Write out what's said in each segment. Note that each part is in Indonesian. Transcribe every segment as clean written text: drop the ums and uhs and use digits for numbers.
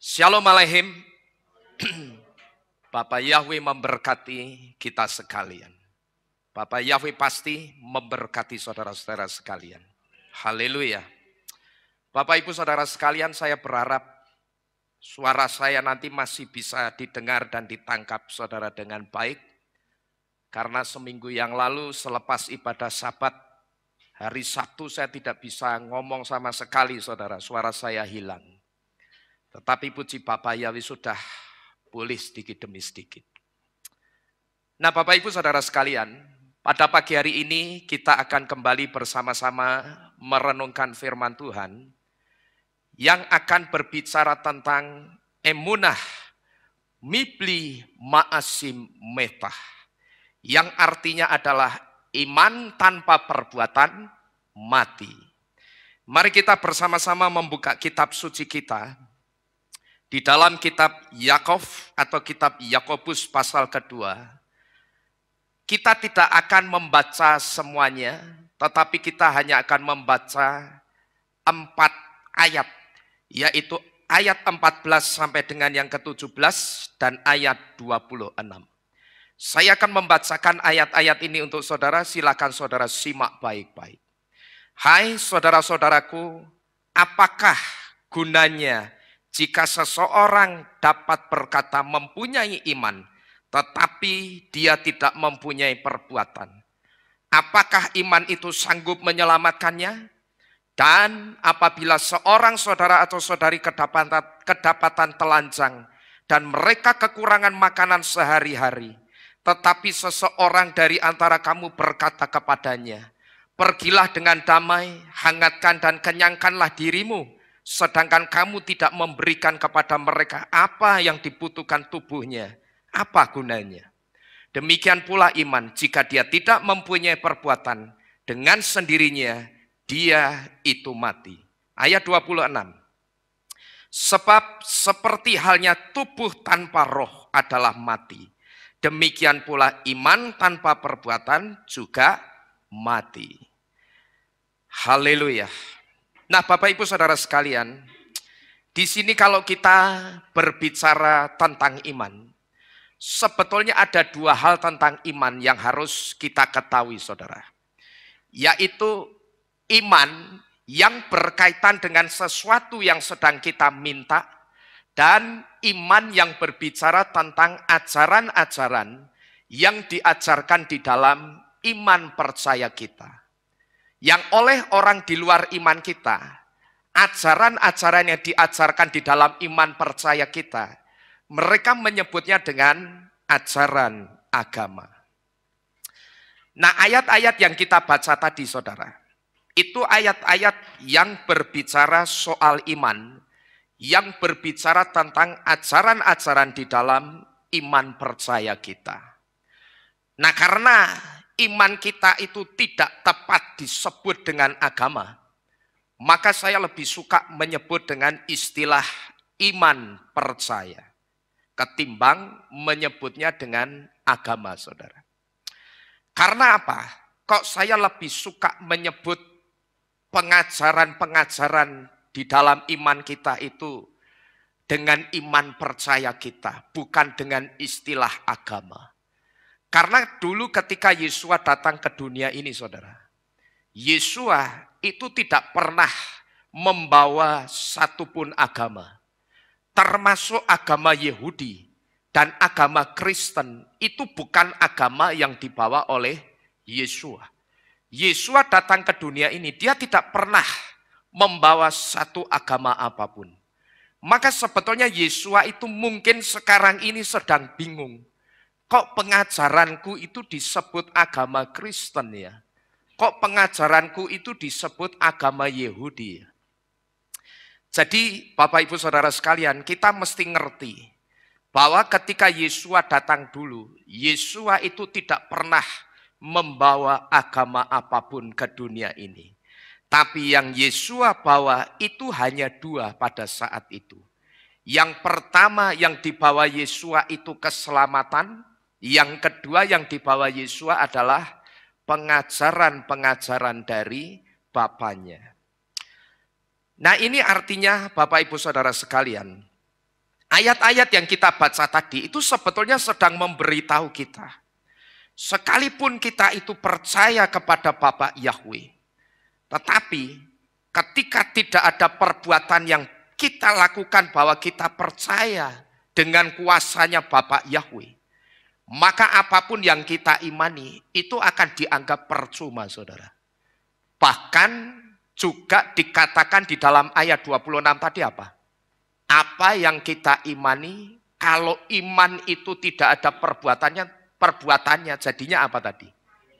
Shalom Aleichem. Bapak Yahweh memberkati kita sekalian. Bapak Yahweh pasti memberkati saudara-saudara sekalian. Haleluya. Bapak Ibu Saudara sekalian, saya berharap suara saya nanti masih bisa didengar dan ditangkap saudara dengan baik. Karena seminggu yang lalu selepas ibadah Sabat, hari Sabtu saya tidak bisa ngomong sama sekali saudara, suara saya hilang. Tetapi puji Bapak Yahweh sudah pulih sedikit demi sedikit. Nah Bapak Ibu Saudara sekalian, pada pagi hari ini kita akan kembali bersama-sama merenungkan firman Tuhan yang akan berbicara tentang emunah mibli ma'asim metah, yang artinya adalah iman tanpa perbuatan mati. Mari kita bersama-sama membuka kitab suci kita di dalam kitab Yakov atau kitab Yakobus pasal kedua. Kita tidak akan membaca semuanya, tetapi kita hanya akan membaca 4 ayat, yaitu ayat 14 sampai dengan yang ke-17 dan ayat 26. Saya akan membacakan ayat-ayat ini untuk saudara, silakan saudara simak baik-baik. Hai saudara-saudaraku, apakah gunanya jika seseorang dapat berkata mempunyai iman, tetapi dia tidak mempunyai perbuatan? Apakah iman itu sanggup menyelamatkannya? Dan apabila seorang saudara atau saudari kedapatan telanjang dan mereka kekurangan makanan sehari-hari, tetapi seseorang dari antara kamu berkata kepadanya, pergilah dengan damai, hangatkan dan kenyangkanlah dirimu, sedangkan kamu tidak memberikan kepada mereka apa yang dibutuhkan tubuhnya, apa gunanya? Demikian pula iman, jika dia tidak mempunyai perbuatan, dengan sendirinya dia itu mati. Ayat 26. Sebab seperti halnya tubuh tanpa roh adalah mati, demikian pula iman tanpa perbuatan juga mati. Haleluya. Nah Bapak Ibu Saudara sekalian, di sini kalau kita berbicara tentang iman, sebetulnya ada 2 hal tentang iman yang harus kita ketahui saudara. Yaitu iman yang berkaitan dengan sesuatu yang sedang kita minta, dan iman yang berbicara tentang ajaran-ajaran yang diajarkan di dalam iman percaya kita. Yang oleh orang di luar iman kita, ajaran-ajaran yang diajarkan di dalam iman percaya kita, mereka menyebutnya dengan ajaran agama. Nah ayat-ayat yang kita baca tadi saudara, itu ayat-ayat yang berbicara soal iman, yang berbicara tentang ajaran-ajaran di dalam iman percaya kita. Nah karena iman kita itu tidak tepat disebut dengan agama, maka saya lebih suka menyebut dengan istilah iman percaya ketimbang menyebutnya dengan agama saudara. Karena apa? Kok saya lebih suka menyebut pengajaran-pengajaran di dalam iman kita itu dengan iman percaya kita, bukan dengan istilah agama. Karena dulu ketika Yesua datang ke dunia ini saudara, Yesua itu tidak pernah membawa satupun agama, termasuk agama Yahudi dan agama Kristen. Itu bukan agama yang dibawa oleh Yesua. Yesua datang ke dunia ini, dia tidak pernah membawa satu agama apapun. Maka sebetulnya Yesua itu mungkin sekarang ini sedang bingung. Kok pengajaranku itu disebut agama Kristen ya? Kok pengajaranku itu disebut agama Yahudi ya? Jadi Bapak Ibu Saudara sekalian, kita mesti ngerti bahwa ketika Yesua datang dulu, Yesua itu tidak pernah membawa agama apapun ke dunia ini. Tapi yang Yesua bawa itu hanya 2 pada saat itu. Yang pertama yang dibawa Yesua itu keselamatan. Yang kedua yang dibawa Yesua adalah pengajaran-pengajaran dari Bapaknya. Nah ini artinya Bapak Ibu Saudara sekalian, Ayat-ayat yang kita baca tadi itu sebetulnya sedang memberitahu kita. Sekalipun kita itu percaya kepada Bapa Yahweh, tetapi ketika tidak ada perbuatan yang kita lakukan bahwa kita percaya dengan kuasanya Bapa Yahweh, maka apapun yang kita imani itu akan dianggap percuma, saudara. Bahkan juga dikatakan di dalam ayat 26 tadi apa? Apa yang kita imani, kalau iman itu tidak ada perbuatannya jadinya apa tadi?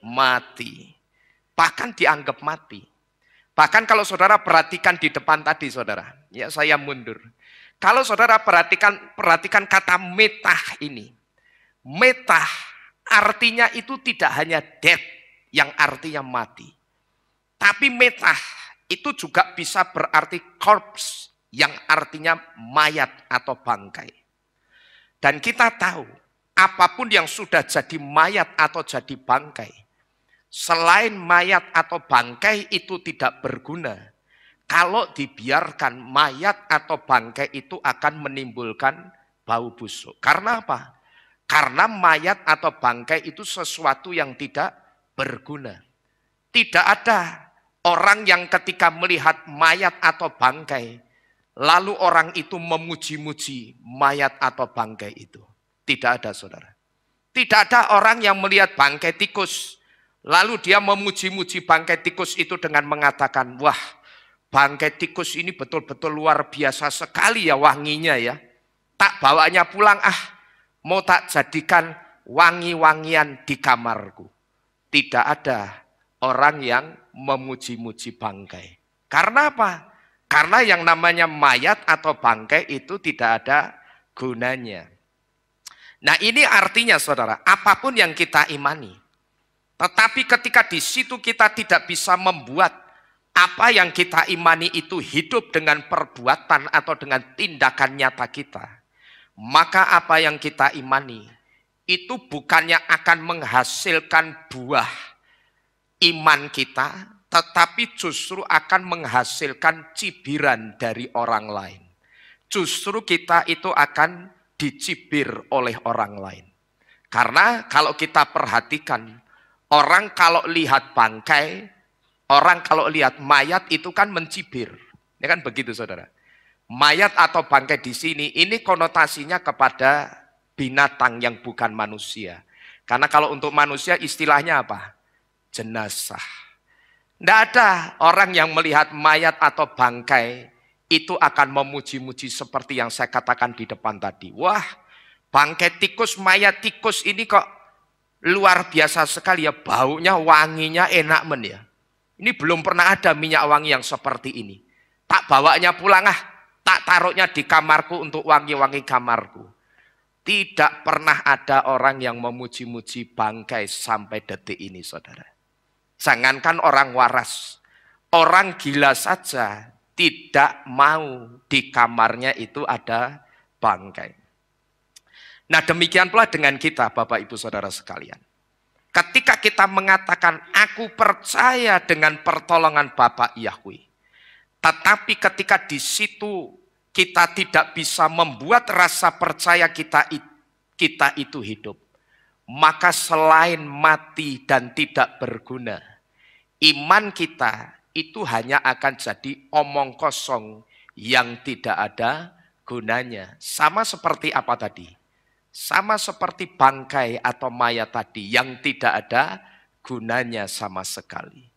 Mati. Bahkan dianggap mati. Bahkan kalau saudara perhatikan di depan tadi, saudara, ya saya mundur. Kalau saudara perhatikan kata metah ini. Metah artinya itu tidak hanya dead yang artinya mati. Tapi metah itu juga bisa berarti corpse yang artinya mayat atau bangkai. Dan kita tahu apapun yang sudah jadi mayat atau jadi bangkai, selain mayat atau bangkai itu tidak berguna. Kalau dibiarkan mayat atau bangkai itu akan menimbulkan bau busuk. Karena apa? Karena mayat atau bangkai itu sesuatu yang tidak berguna. Tidak ada orang yang ketika melihat mayat atau bangkai, lalu orang itu memuji-muji mayat atau bangkai itu. Tidak ada, saudara. Tidak ada orang yang melihat bangkai tikus, lalu dia memuji-muji bangkai tikus itu dengan mengatakan, wah, bangkai tikus ini betul-betul luar biasa sekali ya wanginya ya. Tak bawanya pulang, mau tak jadikan wangi-wangian di kamarku. Tidak ada orang yang memuji-muji bangkai. Karena apa? Karena yang namanya mayat atau bangkai itu tidak ada gunanya. Nah ini artinya saudara, apapun yang kita imani. Tetapi ketika di situ kita tidak bisa membuat apa yang kita imani itu hidup dengan perbuatan atau dengan tindakan nyata kita. Maka apa yang kita imani itu bukannya akan menghasilkan buah iman kita, tetapi justru akan menghasilkan cibiran dari orang lain. Justru kita itu akan dicibir oleh orang lain. Karena kalau kita perhatikan, orang kalau lihat bangkai, orang kalau lihat mayat itu kan mencibir. Ya kan begitu saudara. Mayat atau bangkai di sini ini konotasinya kepada binatang yang bukan manusia. Karena kalau untuk manusia istilahnya apa? Jenazah. Tidak ada orang yang melihat mayat atau bangkai itu akan memuji-muji seperti yang saya katakan di depan tadi. Wah, bangkai tikus, mayat tikus ini kok luar biasa sekali ya, baunya, wanginya enak men ya. Ini belum pernah ada minyak wangi yang seperti ini. Tak bawanya pulang tak taruhnya di kamarku untuk wangi-wangi kamarku. Tidak pernah ada orang yang memuji-muji bangkai sampai detik ini saudara. Jangankan orang waras, orang gila saja tidak mau di kamarnya itu ada bangkai. Nah demikian pula dengan kita Bapak Ibu Saudara sekalian. Ketika kita mengatakan aku percaya dengan pertolongan Bapa Yahweh. Tetapi ketika di situ kita tidak bisa membuat rasa percaya kita itu hidup. Maka selain mati dan tidak berguna, iman kita itu hanya akan jadi omong kosong yang tidak ada gunanya. Sama seperti apa tadi? Sama seperti bangkai atau mayat tadi yang tidak ada gunanya sama sekali.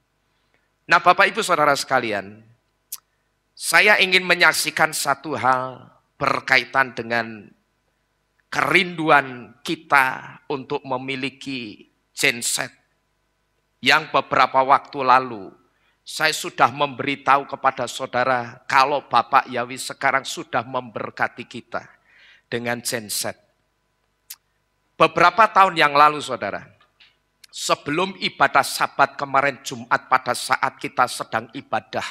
Nah Bapak Ibu Saudara sekalian, saya ingin menyaksikan satu hal berkaitan dengan kerinduan kita untuk memiliki genset. Yang beberapa waktu lalu saya sudah memberitahu kepada saudara kalau Bapak Yahweh sekarang sudah memberkati kita dengan genset. Beberapa tahun yang lalu saudara, sebelum ibadah Sabat kemarin Jumat pada saat kita sedang ibadah,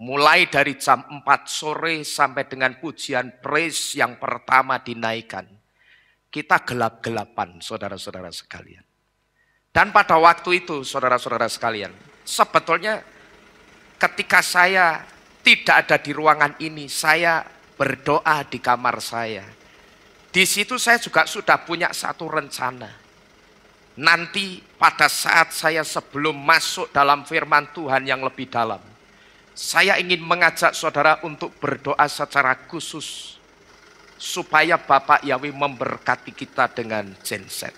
mulai dari jam 4 sore sampai dengan pujian praise yang pertama dinaikkan, kita gelap-gelapan saudara-saudara sekalian. Dan pada waktu itu saudara-saudara sekalian, sebetulnya ketika saya tidak ada di ruangan ini, saya berdoa di kamar saya. Di situ saya juga sudah punya satu rencana. Nanti pada saat saya sebelum masuk dalam firman Tuhan yang lebih dalam, saya ingin mengajak saudara untuk berdoa secara khusus supaya Bapak Yahweh memberkati kita dengan genset.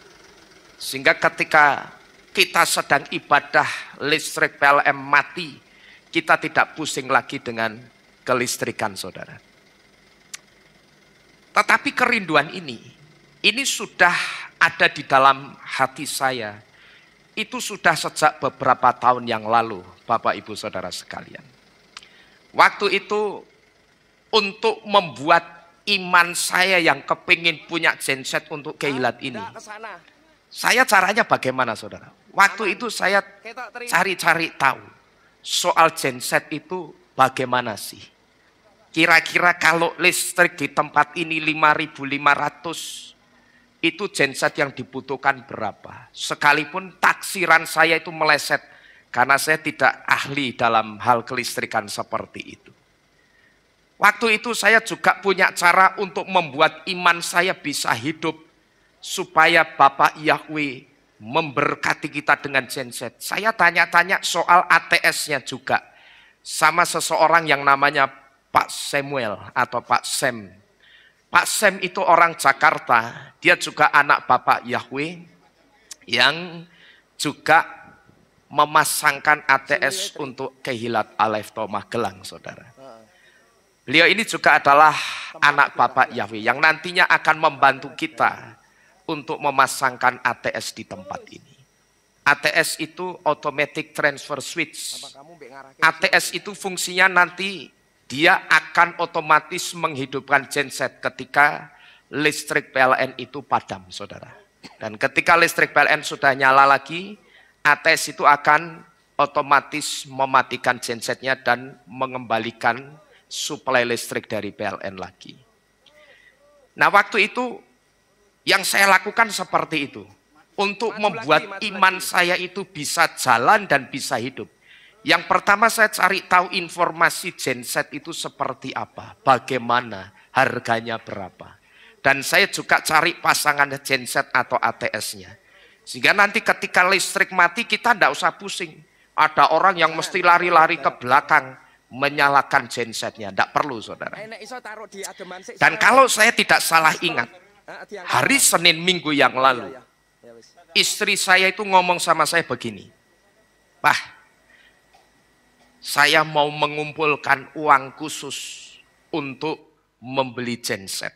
Sehingga ketika kita sedang ibadah listrik PLN mati, kita tidak pusing lagi dengan kelistrikan saudara. Tetapi kerinduan ini sudah ada di dalam hati saya. Itu sudah sejak beberapa tahun yang lalu, Bapak Ibu Saudara sekalian. Waktu itu untuk membuat iman saya yang kepingin punya genset untuk kilat ini. Saya caranya bagaimana saudara? Waktu itu saya cari-cari tahu soal genset itu bagaimana sih. Kira-kira kalau listrik di tempat ini 5.500, itu genset yang dibutuhkan berapa? Sekalipun taksiran saya itu meleset, karena saya tidak ahli dalam hal kelistrikan seperti itu. Waktu itu saya juga punya cara untuk membuat iman saya bisa hidup, supaya Bapak Yahweh memberkati kita dengan genset. Saya tanya-tanya soal ATS-nya juga, sama seseorang yang namanya Pak Samuel atau Pak Sam. Pak Sam itu orang Jakarta, dia juga anak Bapak Yahweh yang juga memasangkan ATS untuk Kehilat Alefto Magelang, saudara. Beliau ini juga adalah anak Bapak Yahweh yang nantinya akan membantu kita untuk memasangkan ATS di tempat ini. ATS itu Automatic Transfer Switch. ATS itu fungsinya nanti dia akan otomatis menghidupkan genset ketika listrik PLN itu padam, saudara. Dan ketika listrik PLN sudah nyala lagi, ATS itu akan otomatis mematikan gensetnya dan mengembalikan suplai listrik dari PLN lagi. Nah, waktu itu yang saya lakukan seperti itu. Untuk membuat iman saya itu bisa jalan dan bisa hidup. Yang pertama saya cari tahu informasi genset itu seperti apa, bagaimana, harganya berapa. Dan saya juga cari pasangan genset atau ATS-nya. Sehingga nanti ketika listrik mati kita tidak usah pusing. Ada orang yang mesti lari-lari ke belakang menyalakan gensetnya. Tidak perlu saudara. Dan kalau saya tidak salah ingat, hari Senin minggu yang lalu, istri saya itu ngomong sama saya begini, Pak, saya mau mengumpulkan uang khusus untuk membeli genset.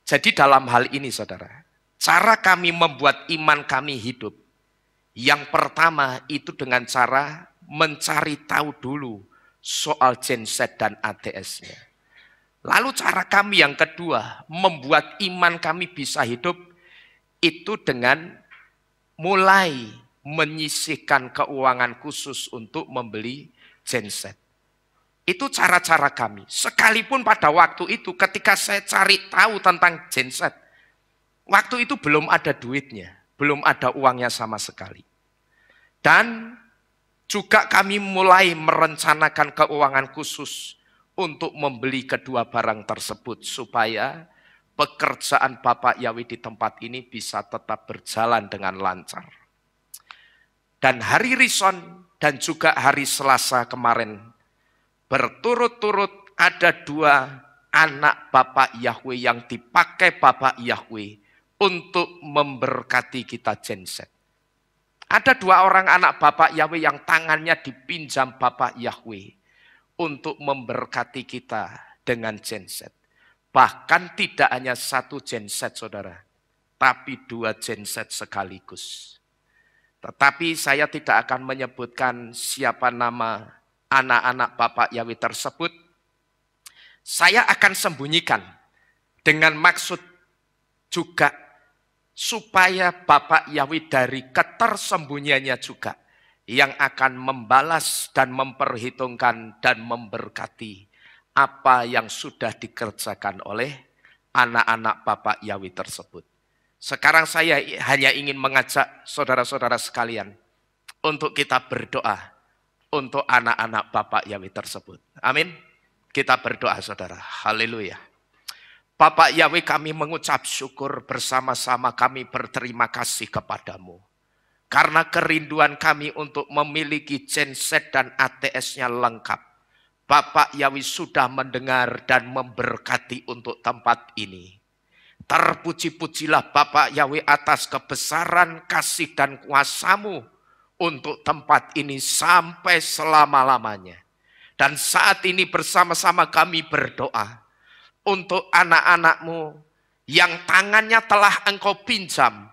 Jadi dalam hal ini saudara, cara kami membuat iman kami hidup, yang pertama itu dengan cara mencari tahu dulu soal genset dan ATS-nya. Lalu cara kami yang kedua, membuat iman kami bisa hidup, itu dengan mulai menyisihkan keuangan khusus untuk membeli genset. Itu cara-cara kami. Sekalipun pada waktu itu ketika saya cari tahu tentang genset, waktu itu belum ada duitnya, belum ada uangnya sama sekali. Dan juga kami mulai merencanakan keuangan khusus untuk membeli kedua barang tersebut supaya pekerjaan Bapak Yahweh di tempat ini bisa tetap berjalan dengan lancar. Dan hari Rison dan juga hari Selasa kemarin, berturut-turut ada dua anak Bapak Yahweh yang dipakai Bapak Yahweh untuk memberkati kita genset. Ada dua orang anak Bapak Yahweh yang tangannya dipinjam Bapak Yahweh untuk memberkati kita dengan genset. Bahkan tidak hanya satu genset saudara, tapi dua genset sekaligus. Tetapi saya tidak akan menyebutkan siapa nama anak-anak Bapak Yahweh tersebut. Saya akan sembunyikan dengan maksud juga supaya Bapak Yahweh dari ketersembunyiannya juga yang akan membalas dan memperhitungkan dan memberkati apa yang sudah dikerjakan oleh anak-anak Bapak Yahweh tersebut. Sekarang saya hanya ingin mengajak saudara-saudara sekalian untuk kita berdoa untuk anak-anak Bapak Yahweh tersebut. Amin. Kita berdoa saudara. Haleluya. Bapak Yahweh, kami mengucap syukur bersama-sama, kami berterima kasih kepadamu. Karena kerinduan kami untuk memiliki genset dan ATS-nya lengkap. Bapak Yahweh sudah mendengar dan memberkati untuk tempat ini. Terpuji-pujilah Bapak Yahweh atas kebesaran kasih dan kuasa-Mu untuk tempat ini sampai selama-lamanya. Dan saat ini bersama-sama kami berdoa untuk anak-anak-Mu yang tangannya telah Engkau pinjam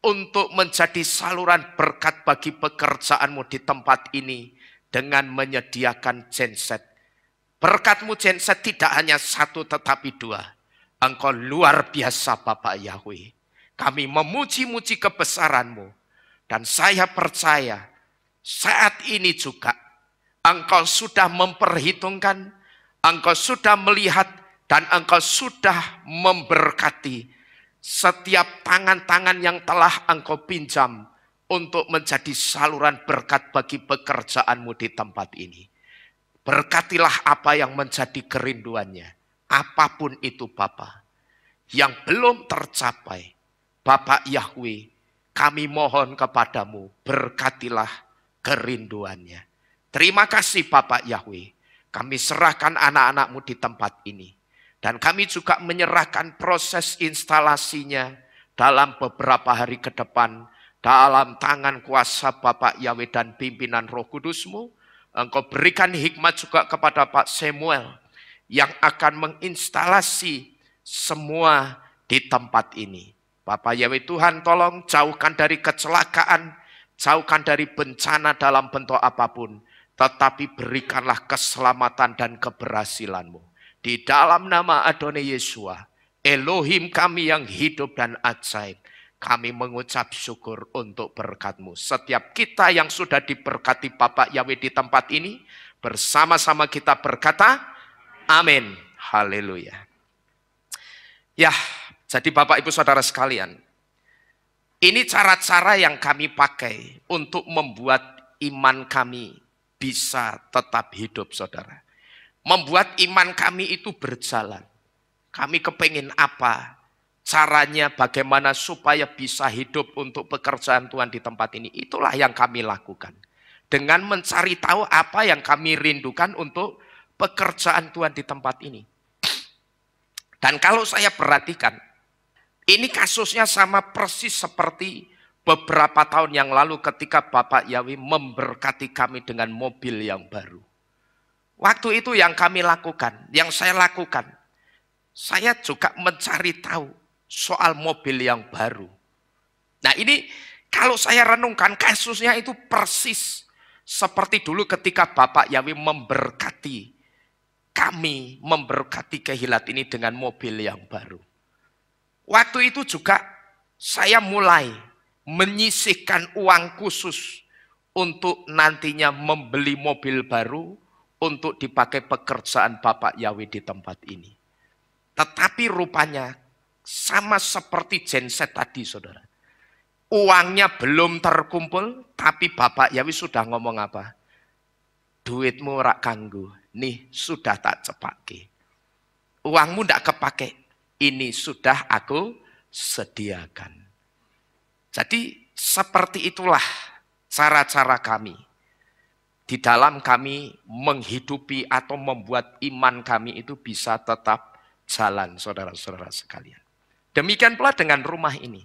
untuk menjadi saluran berkat bagi pekerjaan-Mu di tempat ini dengan menyediakan genset. Berkat-Mu genset tidak hanya satu tetapi dua. Engkau luar biasa Bapak Yahweh. Kami memuji-muji kebesaran-Mu. Dan saya percaya saat ini juga Engkau sudah memperhitungkan, Engkau sudah melihat, dan Engkau sudah memberkati setiap tangan-tangan yang telah Engkau pinjam untuk menjadi saluran berkat bagi pekerjaan-Mu di tempat ini. Berkatilah apa yang menjadi kerinduannya. Apapun itu Bapa, yang belum tercapai, Bapak Yahweh, kami mohon kepadamu, berkatilah kerinduannya. Terima kasih Bapak Yahweh, kami serahkan anak-anak-Mu di tempat ini. Dan kami juga menyerahkan proses instalasinya dalam beberapa hari ke depan, dalam tangan kuasa Bapak Yahweh dan pimpinan Roh Kudus-Mu. Engkau berikan hikmat juga kepada Pak Samuel, yang akan menginstalasi semua di tempat ini. Bapak Yahweh Tuhan, tolong jauhkan dari kecelakaan, jauhkan dari bencana dalam bentuk apapun, tetapi berikanlah keselamatan dan keberhasilan-Mu. Di dalam nama Adonai Yesua, Elohim kami yang hidup dan ajaib, kami mengucap syukur untuk berkat-Mu. Setiap kita yang sudah diberkati Bapak Yahweh di tempat ini, bersama-sama kita berkata, amin. Haleluya. Ya, jadi Bapak Ibu Saudara sekalian, ini cara-cara yang kami pakai untuk membuat iman kami bisa tetap hidup, saudara. Membuat iman kami itu berjalan. Kami kepingin apa? Caranya bagaimana supaya bisa hidup untuk pekerjaan Tuhan di tempat ini. Itulah yang kami lakukan. Dengan mencari tahu apa yang kami rindukan untuk pekerjaan Tuhan di tempat ini. Dan kalau saya perhatikan, ini kasusnya sama persis seperti beberapa tahun yang lalu ketika Bapak Yahweh memberkati kami dengan mobil yang baru. Waktu itu yang kami lakukan, yang saya lakukan, saya juga mencari tahu soal mobil yang baru. Nah ini kalau saya renungkan kasusnya itu persis seperti dulu ketika Bapak Yahweh memberkati kami, memberkati Kehilat ini dengan mobil yang baru. Waktu itu juga saya mulai menyisihkan uang khusus untuk nantinya membeli mobil baru untuk dipakai pekerjaan Bapak Yahweh di tempat ini. Tetapi rupanya sama seperti genset tadi, saudara. Uangnya belum terkumpul, tapi Bapak Yahweh sudah ngomong apa? Duitmu rak kanggo, nih sudah tak cepake. Uangmu ndak kepake, ini sudah aku sediakan. Jadi seperti itulah cara-cara kami. Di dalam kami menghidupi atau membuat iman kami itu bisa tetap jalan, saudara-saudara sekalian. Demikian pula dengan rumah ini.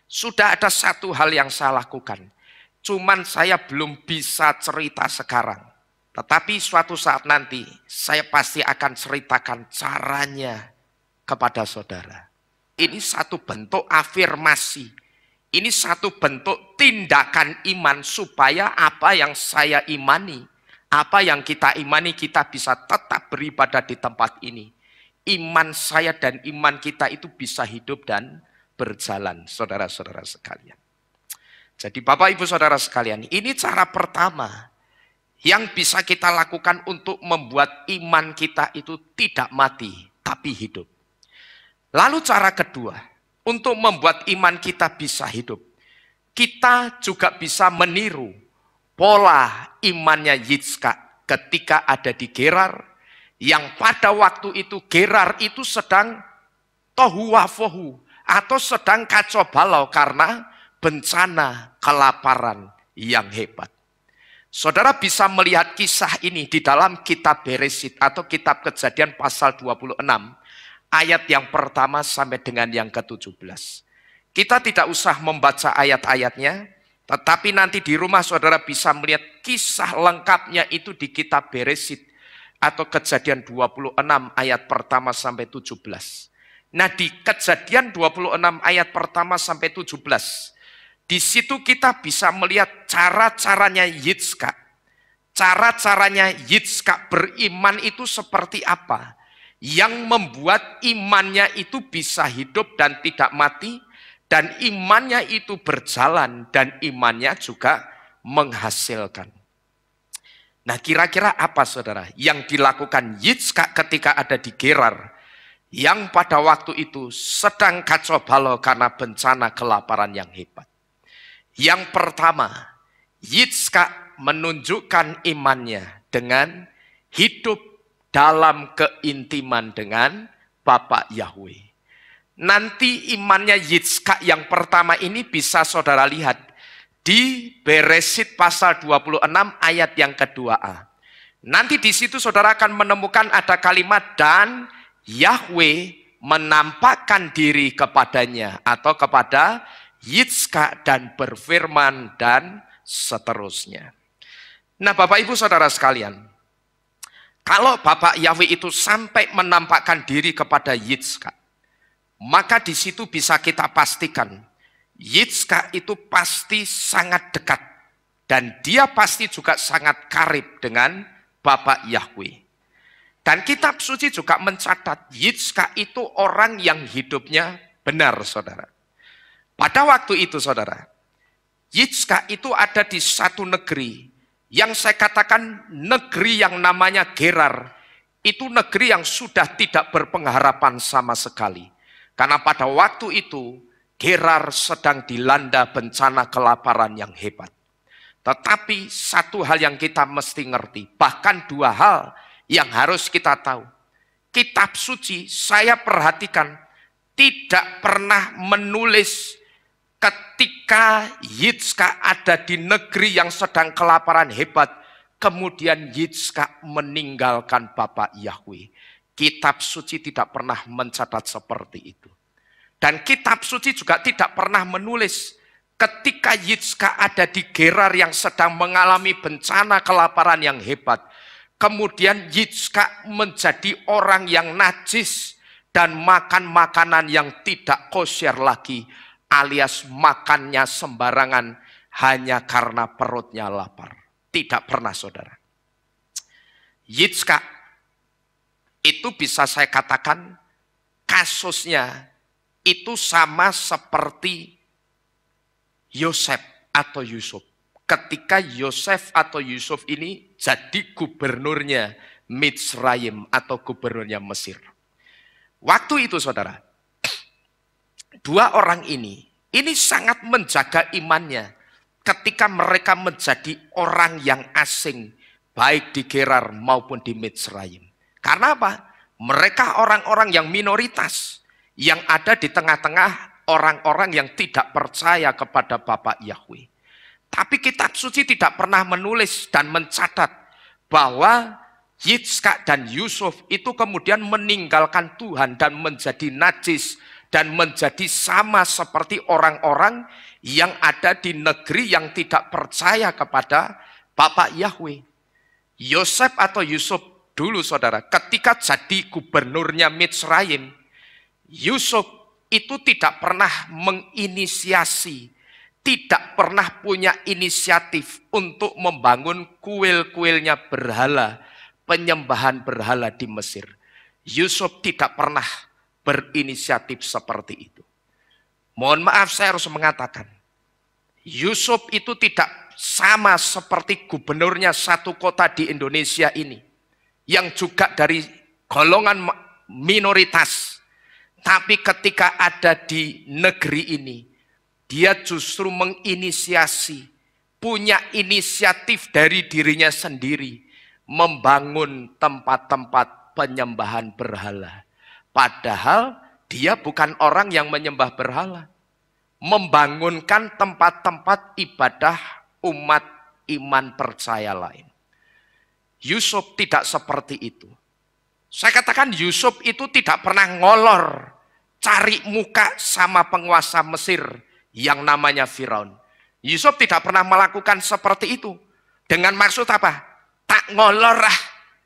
Sudah ada satu hal yang saya lakukan. Cuman saya belum bisa cerita sekarang. Tetapi suatu saat nanti saya pasti akan ceritakan caranya kepada saudara. Ini satu bentuk afirmasi. Ini satu bentuk tindakan iman supaya apa yang saya imani, apa yang kita imani kita bisa tetap beribadah di tempat ini. Iman saya dan iman kita itu bisa hidup dan berjalan, saudara-saudara sekalian. Jadi Bapak Ibu Saudara sekalian, ini cara pertama yang bisa kita lakukan untuk membuat iman kita itu tidak mati, tapi hidup. Lalu cara kedua, untuk membuat iman kita bisa hidup, kita juga bisa meniru pola imannya Yitzhak ketika ada di Gerar, yang pada waktu itu Gerar itu sedang tohu wafohu atau sedang kacau balau karena bencana kelaparan yang hebat. Saudara bisa melihat kisah ini di dalam kitab Beresit atau kitab Kejadian pasal 26 ayat yang pertama sampai dengan yang ke-17. Kita tidak usah membaca ayat-ayatnya, tetapi nanti di rumah saudara bisa melihat kisah lengkapnya itu di kitab Beresit atau Kejadian 26 ayat pertama sampai 17. Nah, di Kejadian 26 ayat pertama sampai 17, di situ kita bisa melihat cara-caranya Yitzhak. Cara-caranya Yitzhak beriman itu seperti apa? Yang membuat imannya itu bisa hidup dan tidak mati, dan imannya itu berjalan, dan imannya juga menghasilkan. Nah, kira-kira apa saudara yang dilakukan Yitzhak ketika ada di Gerar, yang pada waktu itu sedang kacau balau karena bencana kelaparan yang hebat? Yang pertama, Yitzhak menunjukkan imannya dengan hidup dalam keintiman dengan Bapa Yahweh. Nanti imannya Yitzhak yang pertama ini bisa saudara lihat di Beresit pasal 26 ayat yang kedua-a. Nanti di situ saudara akan menemukan ada kalimat dan Yahweh menampakkan diri kepadanya atau kepada Yitzhak dan berfirman dan seterusnya. Nah, Bapak Ibu Saudara sekalian, kalau Bapak Yahweh itu sampai menampakkan diri kepada Yitzhak, maka di situ bisa kita pastikan Yitzhak itu pasti sangat dekat dan dia pasti juga sangat karib dengan Bapa Yahweh. Dan kitab suci juga mencatat Yitzhak itu orang yang hidupnya benar, saudara. Pada waktu itu, saudara, Yitzhak itu ada di satu negeri yang saya katakan negeri yang namanya Gerar. Itu negeri yang sudah tidak berpengharapan sama sekali. Karena pada waktu itu Gerar sedang dilanda bencana kelaparan yang hebat. Tetapi satu hal yang kita mesti ngerti, bahkan dua hal yang harus kita tahu. Kitab suci saya perhatikan tidak pernah menulis ketika Yitzhak ada di negeri yang sedang kelaparan hebat, kemudian Yitzhak meninggalkan Bapa Yahweh. Kitab suci tidak pernah mencatat seperti itu. Dan kitab suci juga tidak pernah menulis ketika Yitzhak ada di Gerar yang sedang mengalami bencana kelaparan yang hebat, kemudian Yitzhak menjadi orang yang najis dan makan makanan yang tidak kosher lagi, alias makannya sembarangan hanya karena perutnya lapar. Tidak pernah, saudara. Yitzhak itu bisa saya katakan kasusnya itu sama seperti Yosef atau Yusuf. Ketika Yosef atau Yusuf ini jadi gubernurnya Mitzrayim atau gubernurnya Mesir. Waktu itu, saudara, dua orang ini sangat menjaga imannya ketika mereka menjadi orang yang asing, baik di Gerar maupun di Mitzrayim. Karena apa? Mereka orang-orang yang minoritas, yang ada di tengah-tengah orang-orang yang tidak percaya kepada Bapa Yahweh. Tapi kitab suci tidak pernah menulis dan mencatat bahwa Yitzhak dan Yusuf itu kemudian meninggalkan Tuhan dan menjadi najis dan menjadi sama seperti orang-orang yang ada di negeri yang tidak percaya kepada Bapa Yahweh. Yosef atau Yusuf dulu, saudara, ketika jadi gubernurnya Mitzrayim, Yusuf itu tidak pernah menginisiasi, tidak pernah punya inisiatif untuk membangun kuil-kuilnya berhala, penyembahan berhala di Mesir. Yusuf tidak pernah berinisiatif seperti itu. Mohon maaf, saya harus mengatakan, Yusuf itu tidak sama seperti gubernurnya satu kota di Indonesia ini, yang juga dari golongan minoritas. Tapi ketika ada di negeri ini, dia justru menginisiasi, punya inisiatif dari dirinya sendiri, membangun tempat-tempat penyembahan berhala. Padahal dia bukan orang yang menyembah berhala. Membangunkan tempat-tempat ibadah umat iman percaya lain. Yusuf tidak seperti itu. Saya katakan Yusuf itu tidak pernah ngolor, cari muka sama penguasa Mesir yang namanya Firaun. Yusuf tidak pernah melakukan seperti itu. Dengan maksud apa? Tak ngolor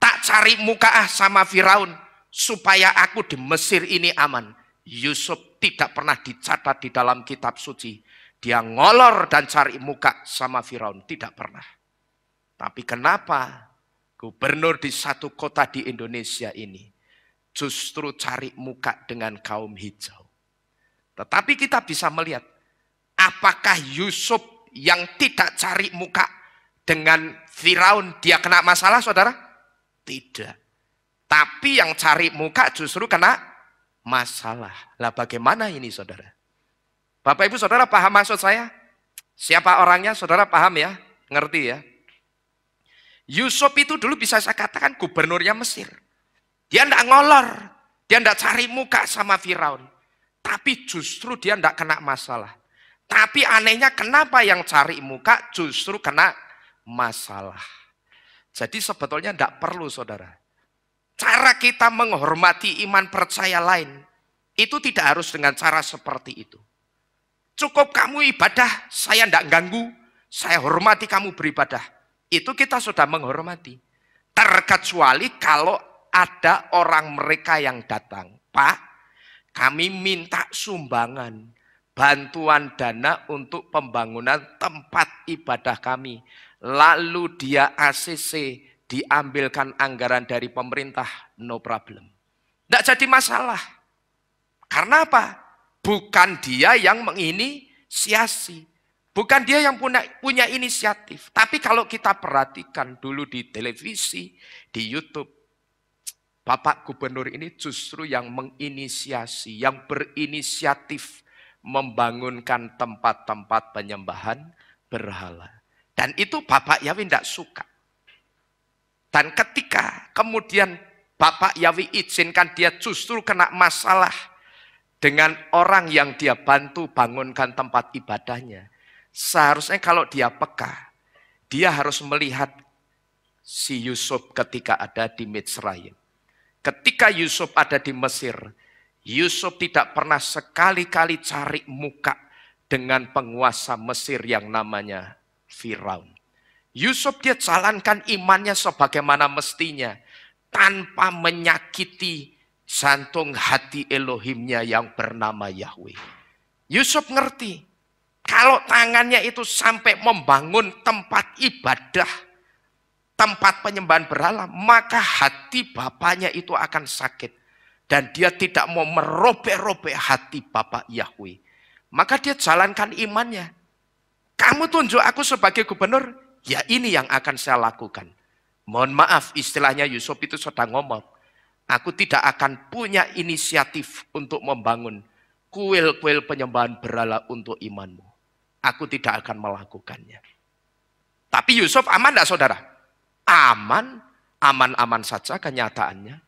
tak cari muka sama Firaun supaya aku di Mesir ini aman. Yusuf tidak pernah dicatat di dalam kitab suci. Dia ngolor dan cari muka sama Firaun, tidak pernah. Tapi kenapa gubernur di satu kota di Indonesia ini justru cari muka dengan kaum hijau? Tetapi kita bisa melihat, apakah Yusuf yang tidak cari muka dengan Firaun dia kena masalah, saudara? Tidak. Tapi yang cari muka justru kena masalah. Lah bagaimana ini, saudara? Bapak Ibu Saudara paham maksud saya? Siapa orangnya? Saudara paham ya? Ngerti ya? Yusuf itu dulu bisa saya katakan gubernurnya Mesir. Dia tidak ngolor, dia tidak cari muka sama Firaun. Tapi justru dia tidak kena masalah. Tapi anehnya kenapa yang cari muka justru kena masalah. Jadi sebetulnya tidak perlu, saudara. Cara kita menghormati iman percaya lain, itu tidak harus dengan cara seperti itu. Cukup kamu ibadah, saya tidak ganggu, saya hormati kamu beribadah. Itu kita sudah menghormati. Terkecuali kalau ada orang mereka yang datang. Pak, kami minta sumbangan, bantuan dana untuk pembangunan tempat ibadah kami. Lalu dia ACC, diambilkan anggaran dari pemerintah, no problem. Tidak jadi masalah. Karena apa? Bukan dia yang menginisiasi. Bukan dia yang punya inisiatif. Tapi kalau kita perhatikan dulu di televisi, di YouTube, Bapak Gubernur ini justru yang menginisiasi, yang berinisiatif membangunkan tempat-tempat penyembahan berhala. Dan itu Bapak Yahweh tidak suka. Dan ketika kemudian Bapak Yahweh izinkan dia justru kena masalah dengan orang yang dia bantu bangunkan tempat ibadahnya. Seharusnya kalau dia peka, dia harus melihat si Yusuf ketika ada di Mitsraim. Ketika Yusuf ada di Mesir, Yusuf tidak pernah sekali-kali cari muka dengan penguasa Mesir yang namanya Firaun. Yusuf dia jalankan imannya sebagaimana mestinya, tanpa menyakiti jantung hati Elohimnya yang bernama Yahweh. Yusuf ngerti, kalau tangannya itu sampai membangun tempat ibadah, tempat penyembahan berhala, maka hati bapaknya itu akan sakit. Dan dia tidak mau merobek-robek hati Bapak Yahweh. Maka dia jalankan imannya. Kamu tunjuk aku sebagai gubernur, ya ini yang akan saya lakukan. Mohon maaf, istilahnya Yusuf itu sedang ngomong. Aku tidak akan punya inisiatif untuk membangun kuil-kuil penyembahan berhala untuk imanmu. Aku tidak akan melakukannya. Tapi Yusuf aman tidak, saudara? Aman, aman-aman saja kenyataannya.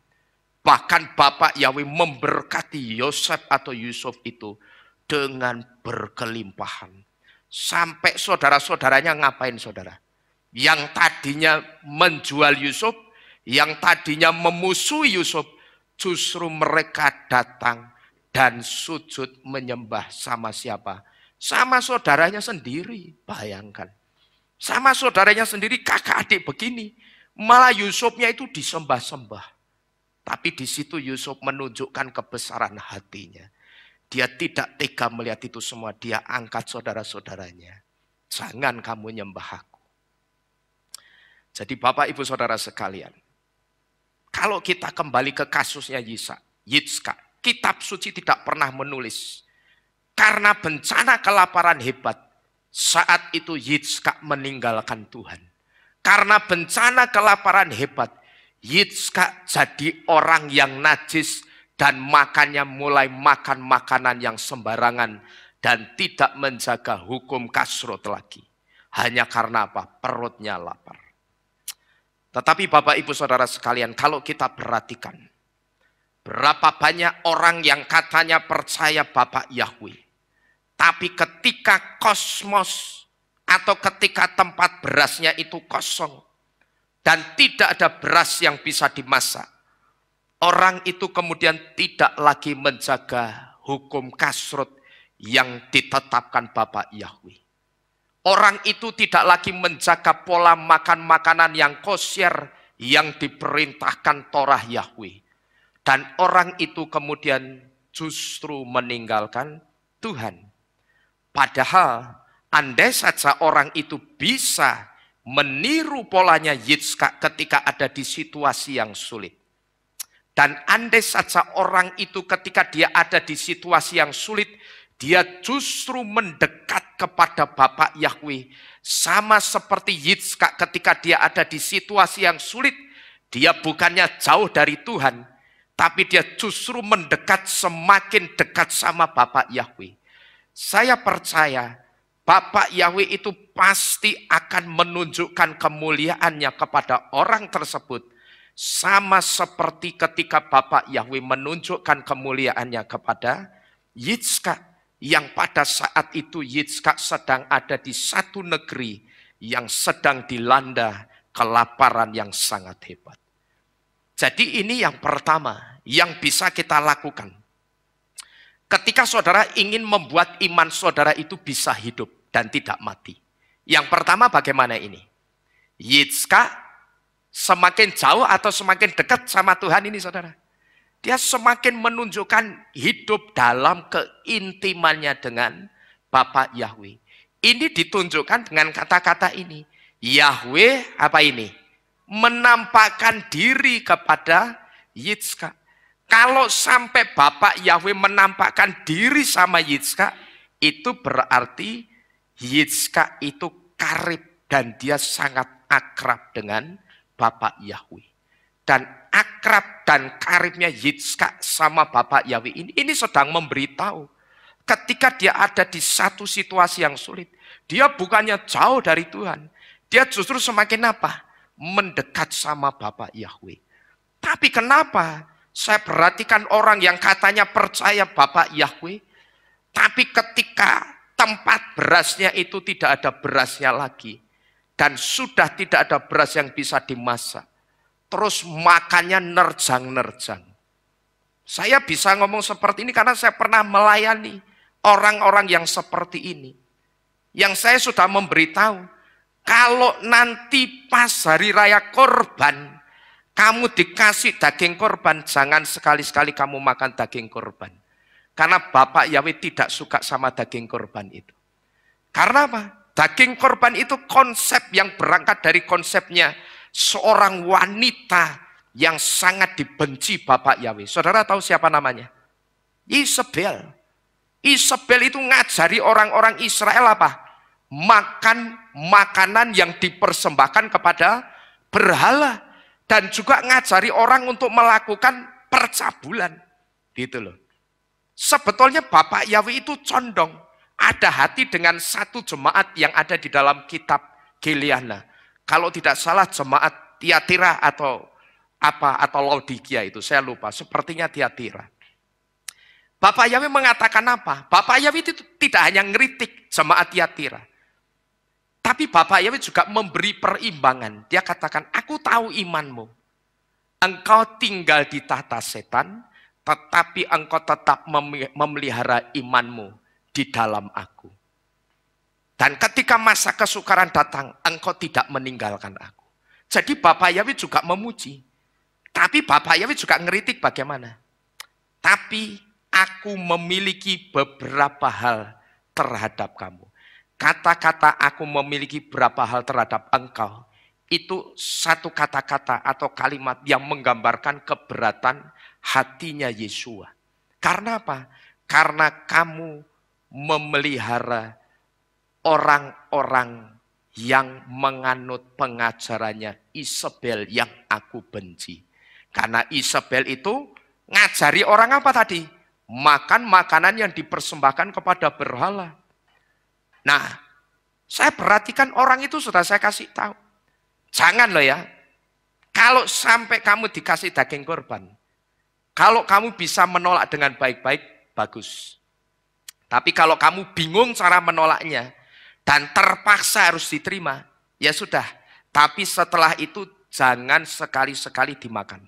Bahkan Bapak Yahweh memberkati Yosef atau Yusuf itu dengan berkelimpahan. Sampai saudara-saudaranya ngapain, saudara? Yang tadinya menjual Yusuf, yang tadinya memusuhi Yusuf, justru mereka datang dan sujud menyembah sama siapa? Sama saudaranya sendiri, bayangkan. Sama saudaranya sendiri, kakak adik begini. Malah Yusufnya itu disembah-sembah. Tapi di situ Yusuf menunjukkan kebesaran hatinya. Dia tidak tega melihat itu semua. Dia angkat saudara-saudaranya. Jangan kamu nyembah aku. Jadi Bapak Ibu Saudara sekalian, kalau kita kembali ke kasusnya Yitzhak, kitab suci tidak pernah menulis. Karena bencana kelaparan hebat, saat itu Yitzhak meninggalkan Tuhan. Karena bencana kelaparan hebat, Yitzhak jadi orang yang najis dan makannya mulai makan makanan yang sembarangan dan tidak menjaga hukum kasrut lagi. Hanya karena apa? Perutnya lapar. Tetapi Bapak Ibu Saudara sekalian, kalau kita perhatikan, berapa banyak orang yang katanya percaya Bapak Yahweh, tapi ketika kosmos atau ketika tempat berasnya itu kosong dan tidak ada beras yang bisa dimasak, orang itu kemudian tidak lagi menjaga hukum kasrut yang ditetapkan Bapak Yahweh. Orang itu tidak lagi menjaga pola makan makanan yang kosher yang diperintahkan Torah Yahweh. Dan orang itu kemudian justru meninggalkan Tuhan. Padahal andai saja orang itu bisa meniru polanya Yitzhak ketika ada di situasi yang sulit. Dan andai saja orang itu ketika dia ada di situasi yang sulit, dia justru mendekat kepada Bapak Yahweh. Sama seperti Yitzhak ketika dia ada di situasi yang sulit, dia bukannya jauh dari Tuhan, tapi dia justru mendekat, semakin dekat sama Bapak Yahweh. Saya percaya Bapak Yahweh itu pasti akan menunjukkan kemuliaannya kepada orang tersebut. Sama seperti ketika Bapak Yahweh menunjukkan kemuliaannya kepada Yitzhak, yang pada saat itu Yitzhak sedang ada di satu negeri yang sedang dilanda kelaparan yang sangat hebat. Jadi ini yang pertama yang bisa kita lakukan. Ketika saudara ingin membuat iman saudara itu bisa hidup dan tidak mati. Yang pertama bagaimana ini? Yitzhak semakin jauh atau semakin dekat sama Tuhan ini saudara. Dia semakin menunjukkan hidup dalam keintimannya dengan Bapak Yahweh. Ini ditunjukkan dengan kata-kata ini. Yahweh apa ini? Menampakkan diri kepada Yitzhak. Kalau sampai Bapak Yahweh menampakkan diri sama Yitzhak, itu berarti Yitzhak itu karib dan dia sangat akrab dengan Bapak Yahweh. Dan akrab dan karibnya Yitzhak sama Bapak Yahweh ini sedang memberitahu ketika dia ada di satu situasi yang sulit, dia bukannya jauh dari Tuhan, dia justru semakin apa? Mendekat sama Bapak Yahweh. Tapi kenapa saya perhatikan orang yang katanya percaya Bapak Yahweh, tapi ketika tempat berasnya itu tidak ada berasnya lagi, dan sudah tidak ada beras yang bisa dimasak, terus makannya nerjang-nerjang. Saya bisa ngomong seperti ini karena saya pernah melayani orang-orang yang seperti ini. Yang saya sudah memberitahu, kalau nanti pas hari raya korban, kamu dikasih daging korban, jangan sekali-sekali kamu makan daging korban. Karena Bapak Yahweh tidak suka sama daging korban itu. Karena apa? Daging korban itu konsep yang berangkat dari konsepnya seorang wanita yang sangat dibenci Bapak Yahweh. Saudara tahu siapa namanya? Isabel. Isabel itu ngajari orang-orang Israel apa? Makan makanan yang dipersembahkan kepada berhala. Dan juga ngajari orang untuk melakukan percabulan. Gitu loh. Sebetulnya Bapak Yahweh itu condong ada hati dengan satu jemaat yang ada di dalam kitab Geliana. Kalau tidak salah jemaat Tiatira atau apa atau Laodikia itu, saya lupa. Sepertinya Tiatira. Bapak Yahweh mengatakan apa? Bapak Yahweh itu tidak hanya ngeritik jemaat Tiatira. Tapi Bapak Yahweh juga memberi perimbangan. Dia katakan, aku tahu imanmu. Engkau tinggal di tahta setan, tetapi engkau tetap memelihara imanmu di dalam aku. Dan ketika masa kesukaran datang, engkau tidak meninggalkan aku. Jadi Bapak Yahweh juga memuji. Tapi Bapak Yahweh juga ngeritik bagaimana. Tapi aku memiliki beberapa hal terhadap kamu. Kata-kata aku memiliki beberapa hal terhadap engkau, itu satu kata-kata atau kalimat yang menggambarkan keberatan hatinya Yesua. Karena apa? Karena kamu memelihara orang-orang yang menganut pengajarannya Isabel yang aku benci. Karena Isabel itu ngajari orang apa tadi? Makan makanan yang dipersembahkan kepada berhala. Nah, saya perhatikan orang itu sudah saya kasih tahu. Jangan loh ya, Kalau sampai kamu dikasih daging korban, kalau kamu bisa menolak dengan baik-baik, bagus. Tapi kalau kamu bingung cara menolaknya, dan terpaksa harus diterima, ya sudah. Tapi setelah itu jangan sekali-sekali dimakan.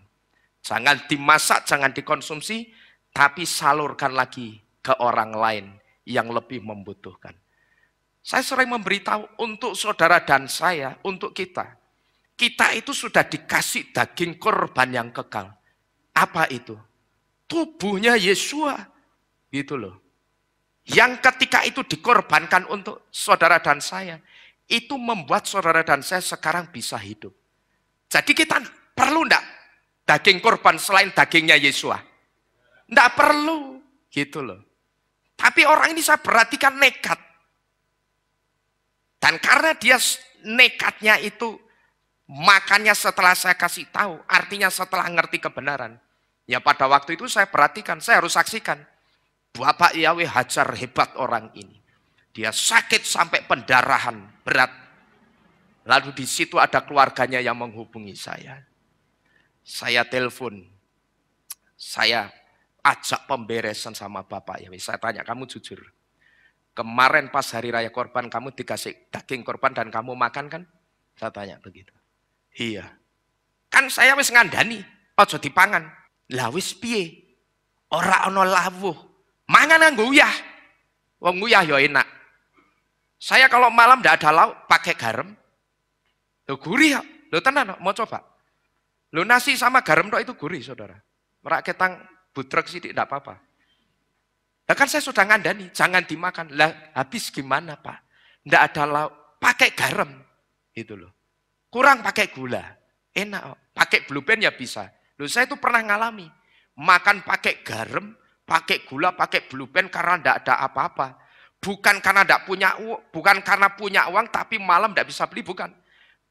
Jangan dimasak, jangan dikonsumsi, tapi salurkan lagi ke orang lain yang lebih membutuhkan. Saya sering memberitahu untuk saudara dan saya, untuk kita. Kita itu sudah dikasih daging korban yang kekal. Apa itu? Tubuhnya Yesua. Gitu loh. Yang ketika itu dikorbankan untuk saudara dan saya, itu membuat saudara dan saya sekarang bisa hidup. Jadi kita perlu enggak daging korban selain dagingnya Yesua? Enggak perlu. Gitu loh. Tapi orang ini saya perhatikan nekat. Dan karena dia nekatnya itu makannya setelah saya kasih tahu, artinya setelah ngerti kebenaran. Ya pada waktu itu saya perhatikan, saya harus saksikan. Bapak Yahweh hajar hebat orang ini. Dia sakit sampai pendarahan berat. Lalu di situ ada keluarganya yang menghubungi saya. Saya telepon. Saya ajak pemberesan sama Bapak Yahweh. Saya tanya, kamu jujur. Kemarin pas hari raya korban kamu dikasih daging korban dan kamu makan kan? Saya tanya begitu. Iya. Kan saya wis ngandani, ojo dipangan. Lah wis piye? Ora ana lawuh. Mangan nganggo uyah. Wong uyah ya enak. Saya kalau malam ndak ada lauk pakai garam. Loh gurih ya. Loh tenan mau coba. Loh nasi sama garam tok itu gurih saudara. Merak ketang budrek sithik ndak apa-apa. Nah kan saya sudah ngandani, jangan dimakan. Lah habis gimana Pak? Ndak ada lauk, pakai garam. Gitu loh. Kurang pakai gula. Enak, pakai blue band ya bisa. Loh saya itu pernah ngalami. Makan pakai garam, pakai gula, pakai blue band karena ndak ada apa-apa. Bukan karena ndak punya uang, bukan karena punya uang tapi malam ndak bisa beli, bukan.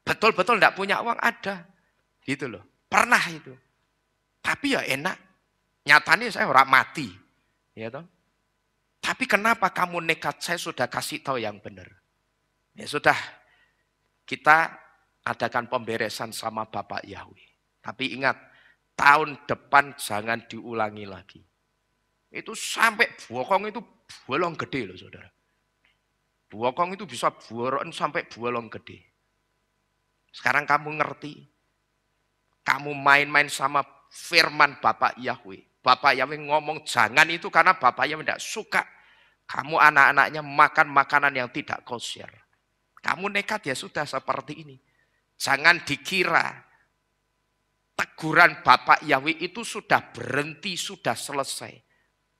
Betul-betul ndak punya uang ada. Gitu loh. Pernah itu. Tapi ya enak. Nyatanya saya orang mati. Ya toh? Tapi kenapa kamu nekat? Saya sudah kasih tahu yang benar. Ya sudah, kita adakan pemberesan sama Bapak Yahweh. Tapi ingat, tahun depan jangan diulangi lagi. Itu sampai bokong itu bolong gede loh saudara. Bokong itu bisa boron sampai bolong gede. Sekarang kamu ngerti. Kamu main-main sama firman Bapak Yahweh. Bapak Yahweh ngomong jangan itu karena Bapak Yahweh tidak suka. Kamu anak-anaknya makan makanan yang tidak kosher. Kamu nekat ya sudah seperti ini. Jangan dikira teguran Bapak Yahweh itu sudah berhenti, sudah selesai.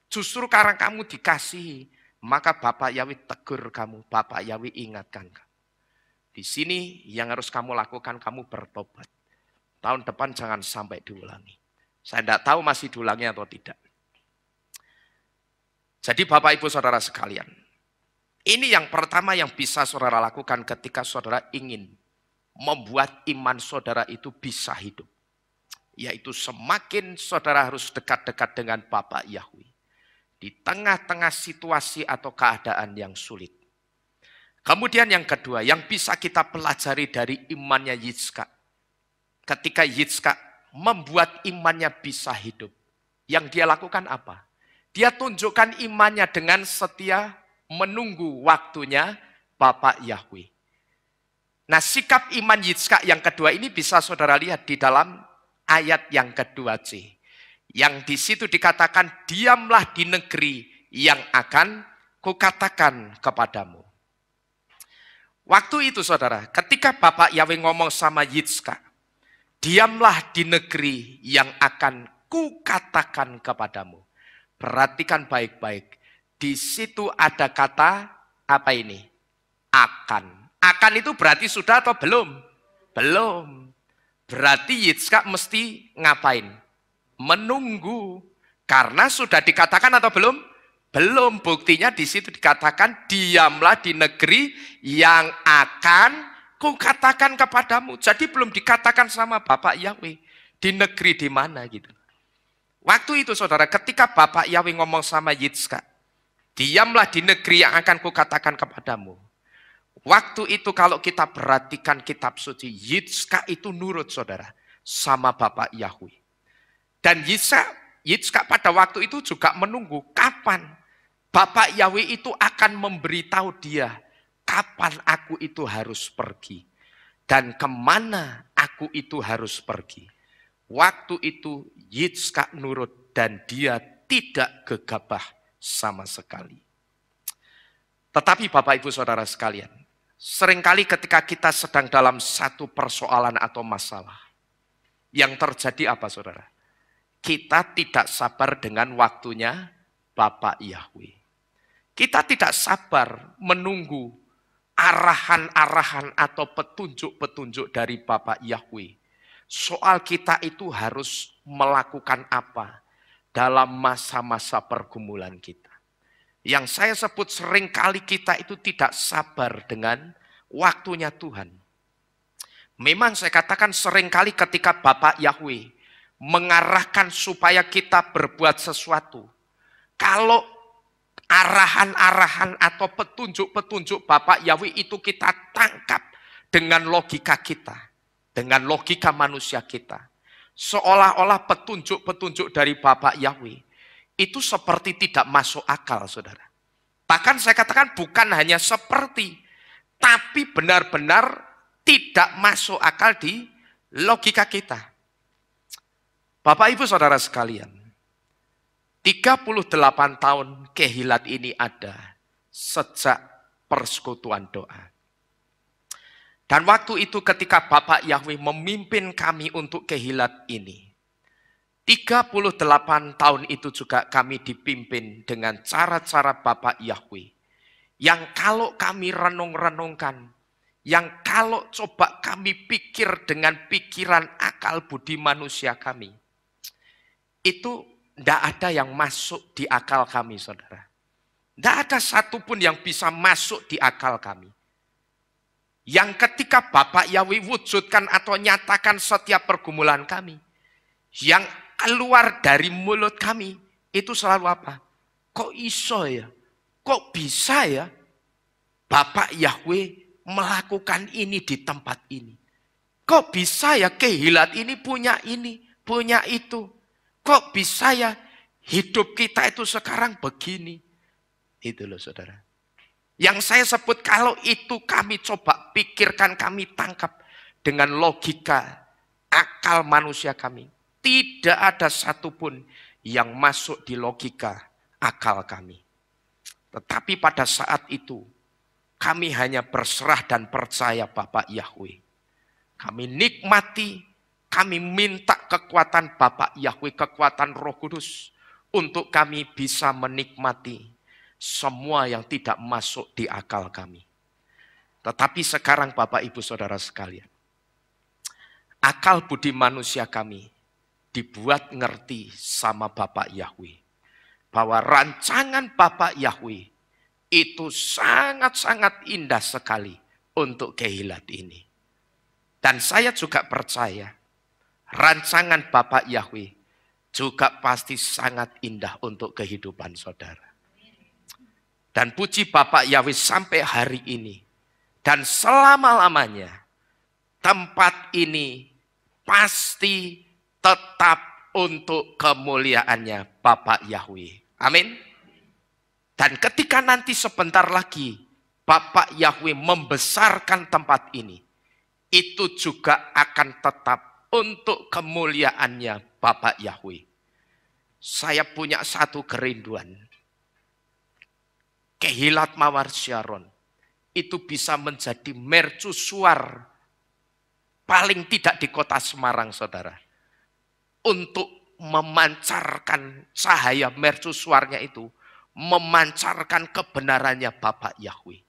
Justru karena kamu dikasihi, maka Bapak Yahweh tegur kamu, Bapak Yahweh ingatkan kamu. Di sini yang harus kamu lakukan, kamu bertobat. Tahun depan jangan sampai diulangi. Saya tidak tahu masih diulangi atau tidak. Jadi Bapak Ibu Saudara sekalian, ini yang pertama yang bisa saudara lakukan ketika saudara ingin membuat iman saudara itu bisa hidup. Yaitu semakin saudara harus dekat-dekat dengan Bapak Yahweh. Di tengah-tengah situasi atau keadaan yang sulit. Kemudian yang kedua, yang bisa kita pelajari dari imannya Yitzhak. Ketika Yitzhak membuat imannya bisa hidup. Yang dia lakukan apa? Dia tunjukkan imannya dengan setia menunggu waktunya Bapak Yahweh. Nah sikap iman Yitzhak yang kedua ini bisa saudara lihat di dalam ayat yang kedua C. Yang di situ dikatakan diamlah di negeri yang akan kukatakan kepadamu. Waktu itu saudara, ketika Bapak Yahweh ngomong sama Yitzhak, diamlah di negeri yang akan kukatakan kepadamu. Perhatikan baik-baik. Di situ ada kata apa ini? Akan. Akan itu berarti sudah atau belum? Belum. Berarti Yitzhak mesti ngapain? Menunggu. Karena sudah dikatakan atau belum? Belum. Buktinya di situ dikatakan diamlah di negeri yang akan kukatakan kepadamu. Jadi belum dikatakan sama Bapak Yahweh. Di negeri di mana gitu. Waktu itu saudara, ketika Bapak Yahweh ngomong sama Yitzhak, diamlah di negeri yang akan kukatakan kepadamu. Waktu itu kalau kita perhatikan kitab suci, Yitzhak itu nurut saudara. sama Bapak Yahweh. Dan Yitzhak pada waktu itu juga menunggu kapan Bapak Yahweh itu akan memberitahu dia kapan aku itu harus pergi. Dan kemana aku itu harus pergi. Waktu itu Yitzhak nurut dan dia tidak gegabah sama sekali. Tetapi Bapak Ibu Saudara sekalian, seringkali ketika kita sedang dalam satu persoalan atau masalah, yang terjadi apa saudara? Kita tidak sabar dengan waktunya Bapak Yahweh. Kita tidak sabar menunggu arahan-arahan atau petunjuk-petunjuk dari Bapak Yahweh. Soal kita itu harus melakukan apa dalam masa-masa pergumulan kita. Yang saya sebut seringkali kita itu tidak sabar dengan waktunya Tuhan. Memang saya katakan seringkali ketika Bapak Yahweh mengarahkan supaya kita berbuat sesuatu. Kalau arahan-arahan atau petunjuk-petunjuk Bapak Yahweh itu kita tangkap dengan logika kita, dengan logika manusia kita. Seolah-olah petunjuk-petunjuk dari Bapak Yahweh itu seperti tidak masuk akal, saudara. Bahkan saya katakan bukan hanya seperti, tapi benar-benar tidak masuk akal di logika kita. Bapak Ibu Saudara sekalian, 38 tahun kehilat ini ada sejak persekutuan doa. Dan waktu itu ketika Bapak Yahweh memimpin kami untuk kehilat ini, 38 tahun itu juga kami dipimpin dengan cara-cara Bapak Yahweh. Yang kalau kami renung-renungkan, yang kalau coba kami pikir dengan pikiran akal budi manusia kami, itu tidak ada yang masuk di akal kami, saudara. Tidak ada satupun yang bisa masuk di akal kami. Yang ketika Bapak Yahweh wujudkan atau nyatakan setiap pergumulan kami, yang keluar dari mulut kami, itu selalu apa? Kok iso ya? Kok bisa ya? Bapak Yahweh melakukan ini di tempat ini. Kok bisa ya kehilat ini, punya itu. Kok bisa ya hidup kita itu sekarang begini? Itu loh saudara. Yang saya sebut kalau itu kami coba pikirkan, kami tangkap dengan logika akal manusia kami. Tidak ada satupun yang masuk di logika akal kami. Tetapi pada saat itu kami hanya berserah dan percaya Bapak Yahweh. Kami nikmati, kami minta kekuatan Bapak Yahweh, kekuatan Roh Kudus untuk kami bisa menikmati semua yang tidak masuk di akal kami. Tetapi sekarang Bapak Ibu Saudara sekalian, akal budi manusia kami dibuat ngerti sama Bapak Yahweh. Bahwa rancangan Bapak Yahweh itu sangat-sangat indah sekali untuk kehilat ini. Dan saya juga percaya rancangan Bapak Yahweh juga pasti sangat indah untuk kehidupan saudara. Dan puji Bapak Yahweh sampai hari ini dan selama-lamanya tempat ini pasti tetap untuk kemuliaannya Bapak Yahweh. Amin. Dan ketika nanti sebentar lagi Bapak Yahweh membesarkan tempat ini, itu juga akan tetap untuk kemuliaannya Bapak Yahweh. Saya punya satu kerinduan. Kehilat Mawar Syaron itu bisa menjadi mercusuar paling tidak di kota Semarang, saudara. Untuk memancarkan cahaya mercusuarnya itu, memancarkan kebenarannya Bapak Yahweh.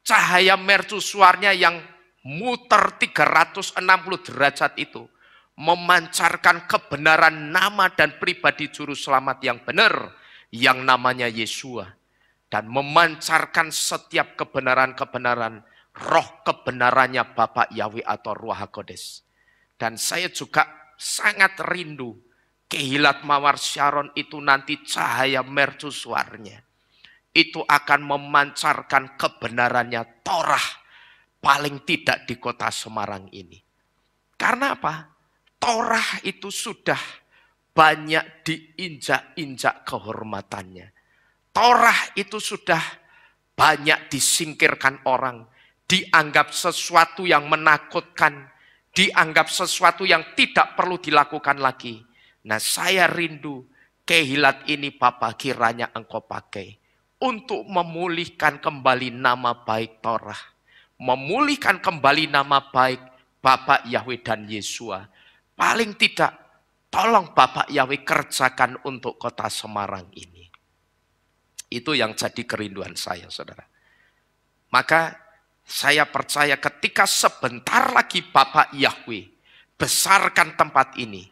Cahaya mercusuarnya yang muter 360 derajat itu, memancarkan kebenaran nama dan pribadi juru selamat yang benar, yang namanya Yesua. Dan memancarkan setiap kebenaran-kebenaran, roh kebenarannya Bapak Yahweh atau Ruach HaKodes. Dan saya juga sangat rindu kehilat Mawar Syaron itu nanti cahaya mercusuarnya itu akan memancarkan kebenarannya Torah paling tidak di kota Semarang ini. Karena apa? Torah itu sudah banyak diinjak-injak kehormatannya. Torah itu sudah banyak disingkirkan orang, dianggap sesuatu yang menakutkan, dianggap sesuatu yang tidak perlu dilakukan lagi. Nah, saya rindu kehilat ini Bapa kiranya Engkau pakai untuk memulihkan kembali nama baik Torah, memulihkan kembali nama baik Bapak Yahweh dan Yesua. Paling tidak, tolong Bapak Yahweh kerjakan untuk kota Semarang ini. Itu yang jadi kerinduan saya, saudara. Maka saya percaya ketika sebentar lagi Bapak Yahweh besarkan tempat ini,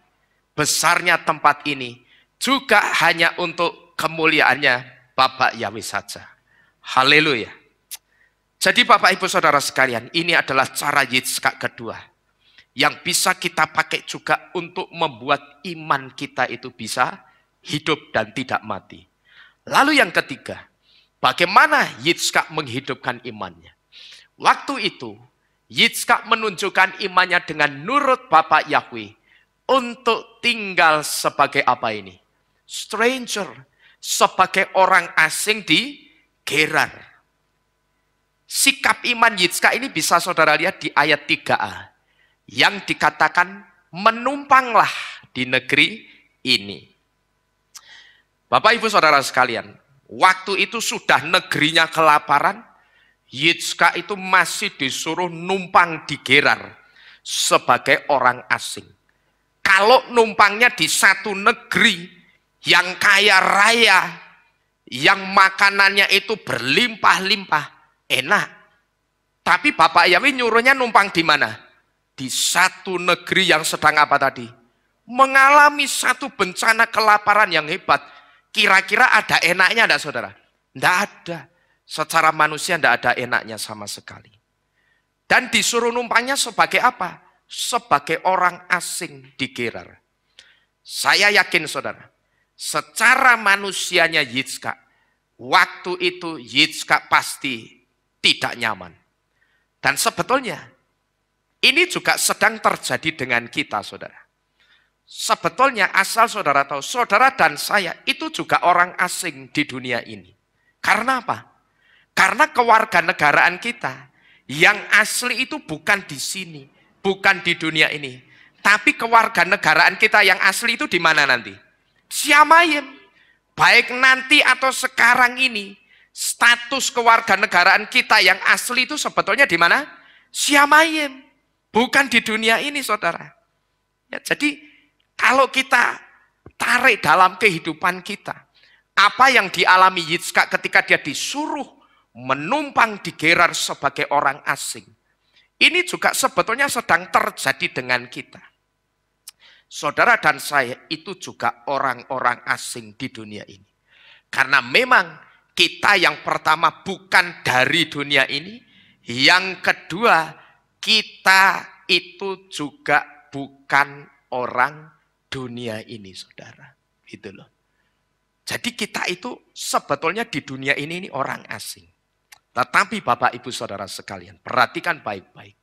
besarnya tempat ini juga hanya untuk kemuliaannya Bapak Yahweh saja. Haleluya. Jadi Bapak Ibu Saudara sekalian, ini adalah cara Yitzhak kedua yang bisa kita pakai juga untuk membuat iman kita itu bisa hidup dan tidak mati. Lalu yang ketiga, bagaimana Yitzhak menghidupkan imannya? Waktu itu, Yitzhak menunjukkan imannya dengan nurut Bapak Yahweh untuk tinggal sebagai apa ini? Stranger, sebagai orang asing di Gerar. Sikap iman Yitzhak ini bisa saudara lihat di ayat 3a. Yang dikatakan menumpanglah di negeri ini. Bapak Ibu Saudara sekalian, waktu itu sudah negerinya kelaparan, Yitzhak itu masih disuruh numpang di Gerar sebagai orang asing. Kalau numpangnya di satu negeri yang kaya raya, yang makanannya itu berlimpah-limpah, enak. Tapi Bapak Yahweh nyuruhnya numpang di mana? Di satu negeri yang sedang apa tadi? Mengalami satu bencana kelaparan yang hebat. Kira-kira ada enaknya enggak saudara? Enggak ada. Secara manusia enggak ada enaknya sama sekali. Dan disuruh numpangnya sebagai apa? Sebagai orang asing di Gerar. Saya yakin saudara, secara manusianya Yitzhak, waktu itu Yitzhak pasti tidak nyaman. Dan sebetulnya ini juga sedang terjadi dengan kita, saudara. Sebetulnya asal saudara tahu, saudara dan saya itu juga orang asing di dunia ini. Karena apa? Karena kewarganegaraan kita yang asli itu bukan di sini, bukan di dunia ini. Tapi kewarganegaraan kita yang asli itu di mana nanti? Siamayim. Baik nanti atau sekarang ini, status kewarganegaraan kita yang asli itu sebetulnya di mana? Siamayim. Bukan di dunia ini, saudara. Ya, jadi kalau kita tarik dalam kehidupan kita, apa yang dialami Yitzhak ketika dia disuruh menumpang di Gerar sebagai orang asing, ini juga sebetulnya sedang terjadi dengan kita. Saudara dan saya itu juga orang-orang asing di dunia ini. Karena memang kita yang pertama bukan dari dunia ini, yang kedua kita itu juga bukan orang dunia ini, saudara. Gitu loh. Jadi kita itu sebetulnya di dunia ini orang asing. Tetapi Bapak Ibu Saudara sekalian, perhatikan baik-baik.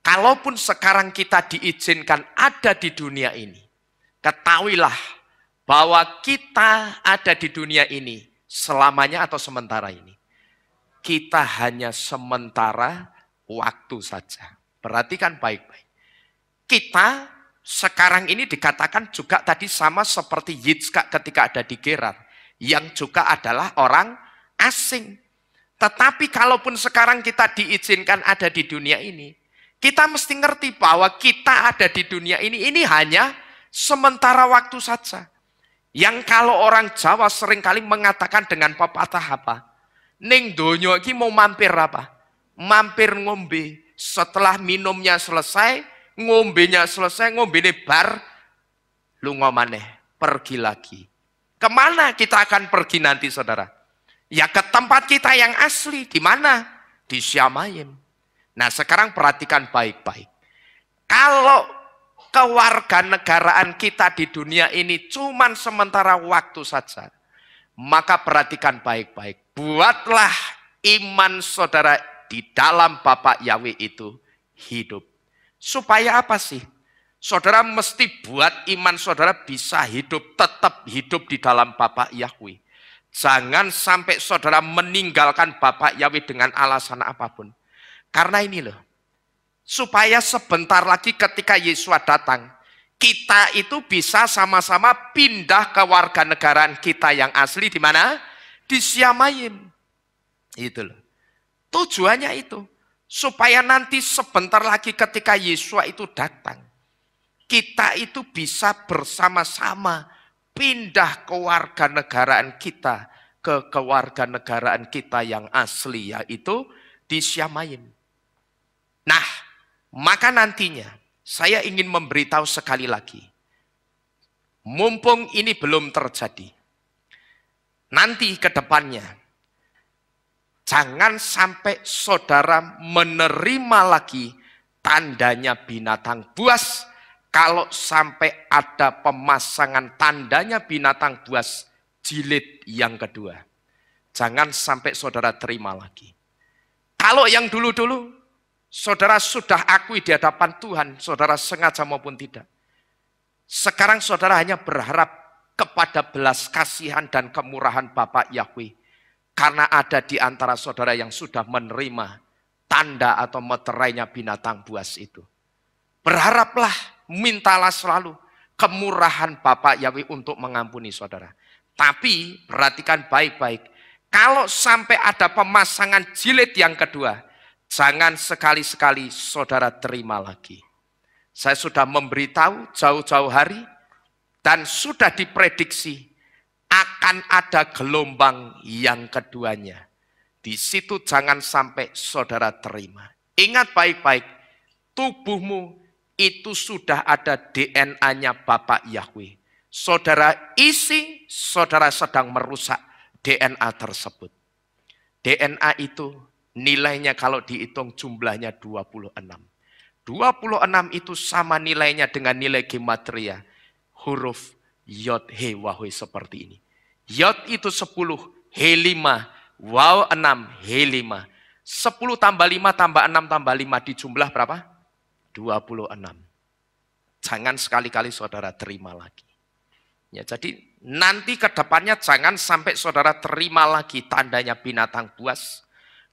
Kalaupun sekarang kita diizinkan ada di dunia ini, ketahuilah bahwa kita ada di dunia ini selamanya atau sementara ini. Kita hanya sementara waktu saja. Perhatikan baik-baik. Kita sekarang ini dikatakan juga tadi sama seperti Yitzhak ketika ada di Gerar, yang juga adalah orang asing. Tetapi kalaupun sekarang kita diizinkan ada di dunia ini, kita mesti ngerti bahwa kita ada di dunia ini hanya sementara waktu saja. Yang kalau orang Jawa seringkali mengatakan dengan pepatah apa? Ning donya iki mau mampir apa? Mampir ngombe. Setelah minumnya selesai, ngombenya selesai, ngombene bar, lu ngomane, pergi lagi. Kemana kita akan pergi nanti, saudara? Ya ke tempat kita yang asli. Di mana? Di Siamayim. Nah sekarang perhatikan baik-baik. Kalau kewarganegaraan kita di dunia ini cuman sementara waktu saja, maka perhatikan baik-baik. Buatlah iman saudara di dalam Bapak Yahweh itu hidup. Supaya apa sih? Saudara mesti buat iman saudara bisa hidup, tetap hidup di dalam Bapak Yahweh. Jangan sampai saudara meninggalkan Bapak Yahweh dengan alasan apapun. Karena ini loh, supaya sebentar lagi ketika Yesus datang, kita itu bisa sama-sama pindah ke warganegaraan kita yang asli di mana? Di Siamayim. Itu loh. Tujuannya itu. Supaya nanti sebentar lagi ketika Yesus itu datang, kita itu bisa bersama-sama pindah ke warganegaraan kita, ke kewarganegaraan kita yang asli, yaitu di Siamayim. Nah, maka nantinya saya ingin memberitahu sekali lagi, mumpung ini belum terjadi, nanti ke depannya, jangan sampai saudara menerima lagi tandanya binatang buas. Kalau sampai ada pemasangan tandanya binatang buas jilid yang kedua, jangan sampai saudara terima lagi. Kalau yang dulu-dulu saudara sudah akui di hadapan Tuhan, saudara sengaja maupun tidak, sekarang saudara hanya berharap kepada belas kasihan dan kemurahan Bapak Yahweh. Karena ada di antara saudara yang sudah menerima tanda atau meterainya binatang buas itu. Berharaplah, mintalah selalu kemurahan Bapak Yahweh untuk mengampuni saudara. Tapi perhatikan baik-baik, kalau sampai ada pemasangan jilid yang kedua, jangan sekali-sekali saudara terima lagi. Saya sudah memberitahu jauh-jauh hari dan sudah diprediksi akan ada gelombang yang keduanya. Di situ jangan sampai saudara terima. Ingat baik-baik, tubuhmu itu sudah ada DNA-nya Bapak Yahweh. Saudara isi, saudara sedang merusak DNA tersebut. DNA itu nilainya kalau dihitung jumlahnya 26. 26 itu sama nilainya dengan nilai gematria huruf Yod He Wahwe seperti ini. Yod itu 10, He 5, Waw 6, He 5. 10 tambah 5 tambah 6 tambah 5 di jumlah berapa? 26. Jangan sekali-kali saudara terima lagi. Ya, jadi nanti ke depannya jangan sampai saudara terima lagi tandanya binatang buas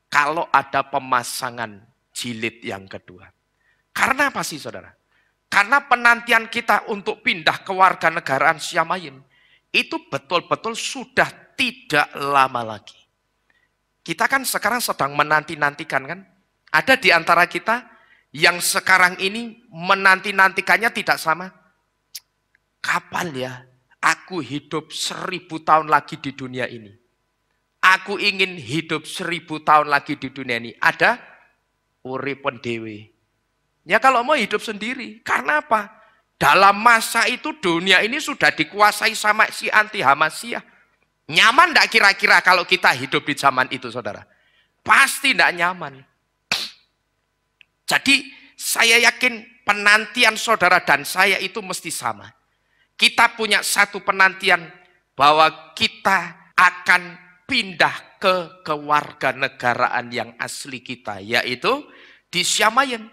kalau ada pemasangan jilid yang kedua. Karena apa sih saudara? Karena penantian kita untuk pindah ke warganegaraan Siamayim itu betul-betul sudah tidak lama lagi. Kita kan sekarang sedang menanti-nantikan kan? Ada di antara kita yang sekarang ini menanti-nantikannya tidak sama. Kapan ya aku hidup 1000 tahun lagi di dunia ini? Aku ingin hidup 1000 tahun lagi di dunia ini. Ada uripun dewe. Ya kalau mau hidup sendiri. Karena apa? Dalam masa itu dunia ini sudah dikuasai sama si anti Hamasyah. Nyaman enggak kira-kira kalau kita hidup di zaman itu saudara? Pasti enggak nyaman. Jadi saya yakin penantian saudara dan saya itu mesti sama. Kita punya satu penantian bahwa kita akan pindah ke kewarganegaraan yang asli kita, yaitu di Siamayim.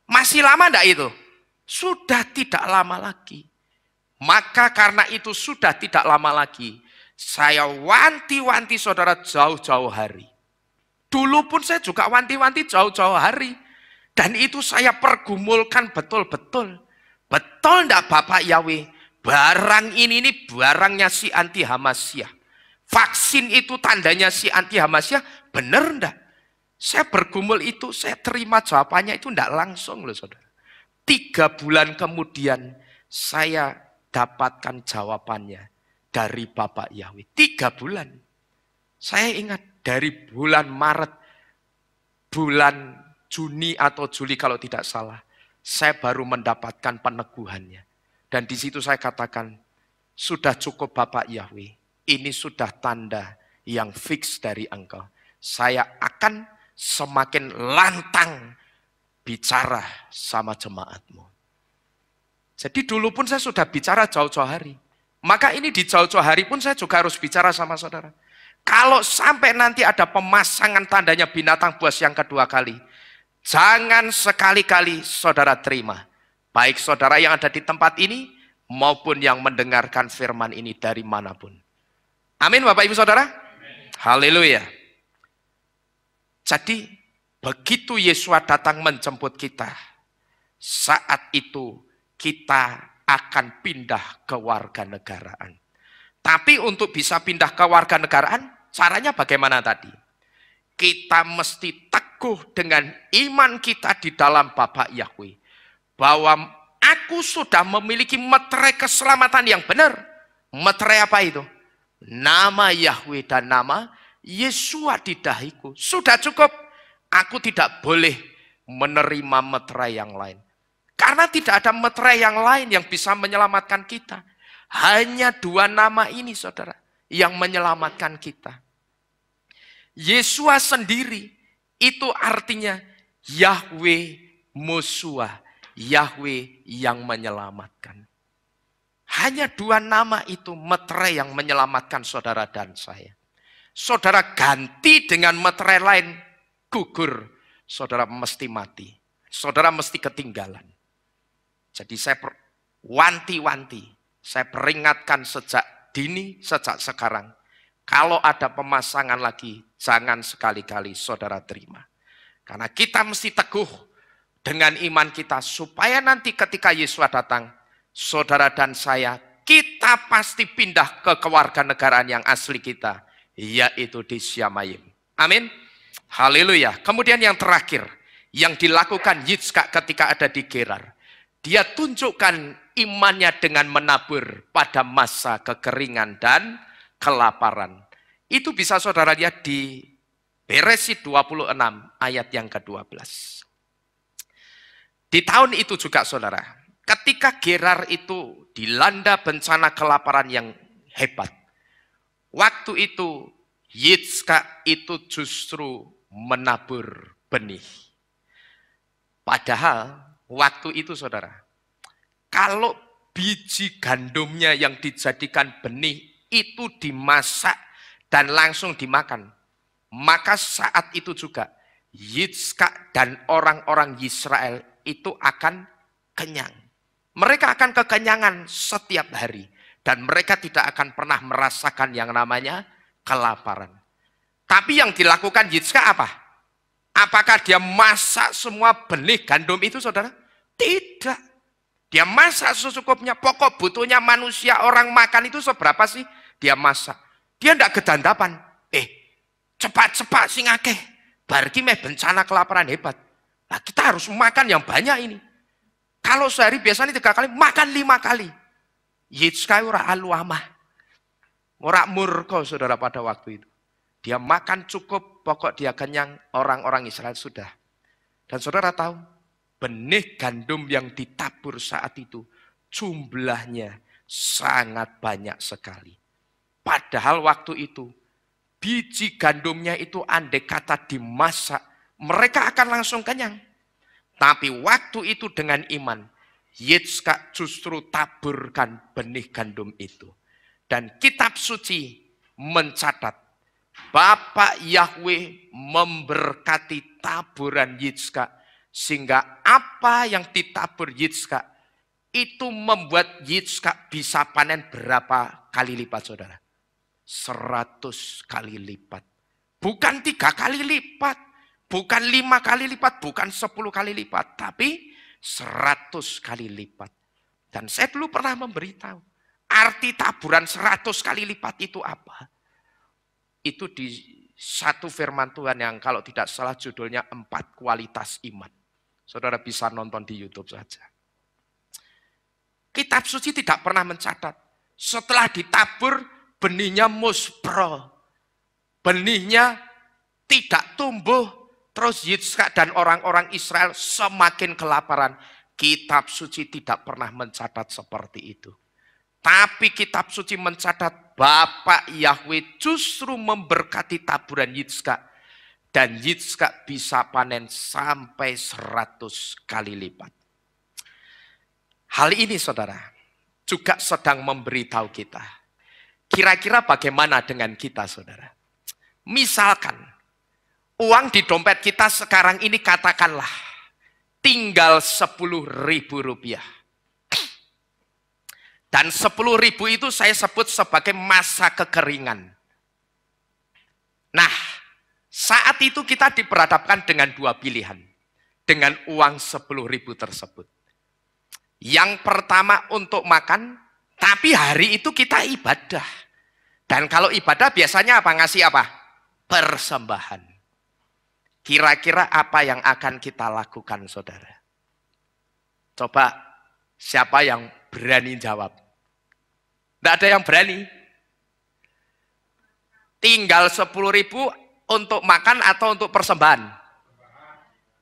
Masih lama enggak itu? Sudah tidak lama lagi. Maka karena itu sudah tidak lama lagi, saya wanti-wanti saudara jauh-jauh hari. Dulu pun saya juga wanti-wanti jauh-jauh hari. Dan itu saya pergumulkan betul-betul. Betul enggak Bapak Yahweh? Barang ini barangnya si anti Hamasyah. Vaksin itu tandanya si anti Hamasyah. Benar enggak? Saya bergumul itu, saya terima jawabannya itu enggak langsung loh saudara. 3 bulan kemudian saya dapatkan jawabannya dari Bapak Yahweh. 3 bulan. Saya ingat dari bulan Maret, bulan Juni atau Juli kalau tidak salah, saya baru mendapatkan peneguhannya. Dan di situ saya katakan, sudah cukup Bapak Yahweh, ini sudah tanda yang fix dari Engkau. Saya akan semakin lantang bicara sama jemaatmu. Jadi dulu pun saya sudah bicara jauh-jauh hari. Maka ini di jauh-jauh hari pun saya juga harus bicara sama saudara. Kalau sampai nanti ada pemasangan tandanya binatang buas yang kedua kali, jangan sekali-kali saudara terima. Baik saudara yang ada di tempat ini, maupun yang mendengarkan firman ini dari manapun. Amin Bapak Ibu Saudara. Haleluya. Jadi begitu Yesus datang menjemput kita, saat itu kita akan pindah ke warganegaraan. Tapi untuk bisa pindah ke warganegaraan, caranya bagaimana tadi? Kita mesti teguh dengan iman kita di dalam Bapa Yahweh, bahwa aku sudah memiliki meterai keselamatan yang benar. Meterai apa itu? Nama Yahweh dan nama Yesua di dahiku. Sudah cukup. Aku tidak boleh menerima meterai yang lain. Karena tidak ada meterai yang lain yang bisa menyelamatkan kita. Hanya dua nama ini saudara yang menyelamatkan kita. Yesua sendiri itu artinya Yahweh Mosua. Yahweh yang menyelamatkan. Hanya dua nama itu meterai yang menyelamatkan saudara dan saya. Saudara ganti dengan meterai lain, gugur. Saudara mesti mati. Saudara mesti ketinggalan. Jadi saya wanti-wanti. Saya peringatkan sejak dini, sejak sekarang. Kalau ada pemasangan lagi, jangan sekali-kali saudara terima. Karena kita mesti teguh dengan iman kita. Supaya nanti ketika Yesus datang, saudara dan saya, kita pasti pindah ke kewarganegaraan yang asli kita, yaitu di Syamayim. Amin. Haleluya. Kemudian yang terakhir, yang dilakukan Yitzhak ketika ada di Gerar. Dia tunjukkan imannya dengan menabur pada masa kekeringan dan kelaparan. Itu bisa saudara lihat di Beresit 26 ayat yang ke-12. Di tahun itu juga saudara, ketika Gerar itu dilanda bencana kelaparan yang hebat. Waktu itu Yitzhak itu justru menabur benih. Padahal waktu itu saudara, kalau biji gandumnya yang dijadikan benih itu dimasak dan langsung dimakan, maka saat itu juga Yitzhak dan orang-orang Israel itu akan kenyang. Mereka akan kekenyangan setiap hari. Dan mereka tidak akan pernah merasakan yang namanya kelaparan. Tapi yang dilakukan Yitzhak apa? Apakah dia masak semua benih gandum itu saudara? Tidak. Dia masak secukupnya. Pokok butuhnya manusia, orang makan itu seberapa sih? Dia masak. Dia tidak kedandapan. Cepat-cepat sing akeh. Barki meh bencana kelaparan hebat. Nah, kita harus makan yang banyak ini. Kalau sehari biasanya 3 kali, makan 5 kali. Yitzhak ora aluamah. Ora murka saudara pada waktu itu. Dia makan cukup, pokok dia kenyang, orang-orang Israel sudah. Dan saudara tahu, benih gandum yang ditabur saat itu, jumlahnya sangat banyak sekali. Padahal waktu itu, biji gandumnya itu andai kata dimasak, mereka akan langsung kenyang. Tapi waktu itu dengan iman, Yitzhak justru taburkan benih gandum itu. Dan kitab suci mencatat, Bapak Yahweh memberkati taburan Yitzhak. Sehingga apa yang ditabur Yitzhak, itu membuat Yitzhak bisa panen berapa kali lipat saudara? 100 kali lipat. Bukan 3 kali lipat. Bukan 5 kali lipat, bukan 10 kali lipat, tapi 100 kali lipat. Dan saya dulu pernah memberitahu, arti taburan 100 kali lipat itu apa? Itu di satu firman Tuhan yang kalau tidak salah judulnya 4 kualitas iman. Saudara bisa nonton di YouTube saja. Kitab suci tidak pernah mencatat, setelah ditabur benihnya muspro. Benihnya tidak tumbuh. Terus Yitzhak dan orang-orang Israel semakin kelaparan. Kitab suci tidak pernah mencatat seperti itu. Tapi kitab suci mencatat Bapak Yahweh justru memberkati taburan Yitzhak. Dan Yitzhak bisa panen sampai 100 kali lipat. Hal ini saudara juga sedang memberitahu kita. Kira-kira bagaimana dengan kita saudara? Misalkan uang di dompet kita sekarang ini katakanlah tinggal 10.000 rupiah. Dan 10.000 itu saya sebut sebagai masa kekeringan. Nah, saat itu kita diperhadapkan dengan dua pilihan. Dengan uang 10.000 tersebut. Yang pertama untuk makan, tapi hari itu kita ibadah. Dan kalau ibadah biasanya apa? Ngasih apa? Persembahan. Kira-kira apa yang akan kita lakukan, saudara? Coba, siapa yang berani jawab? Tidak ada yang berani. Tinggal 10.000 untuk makan atau untuk persembahan?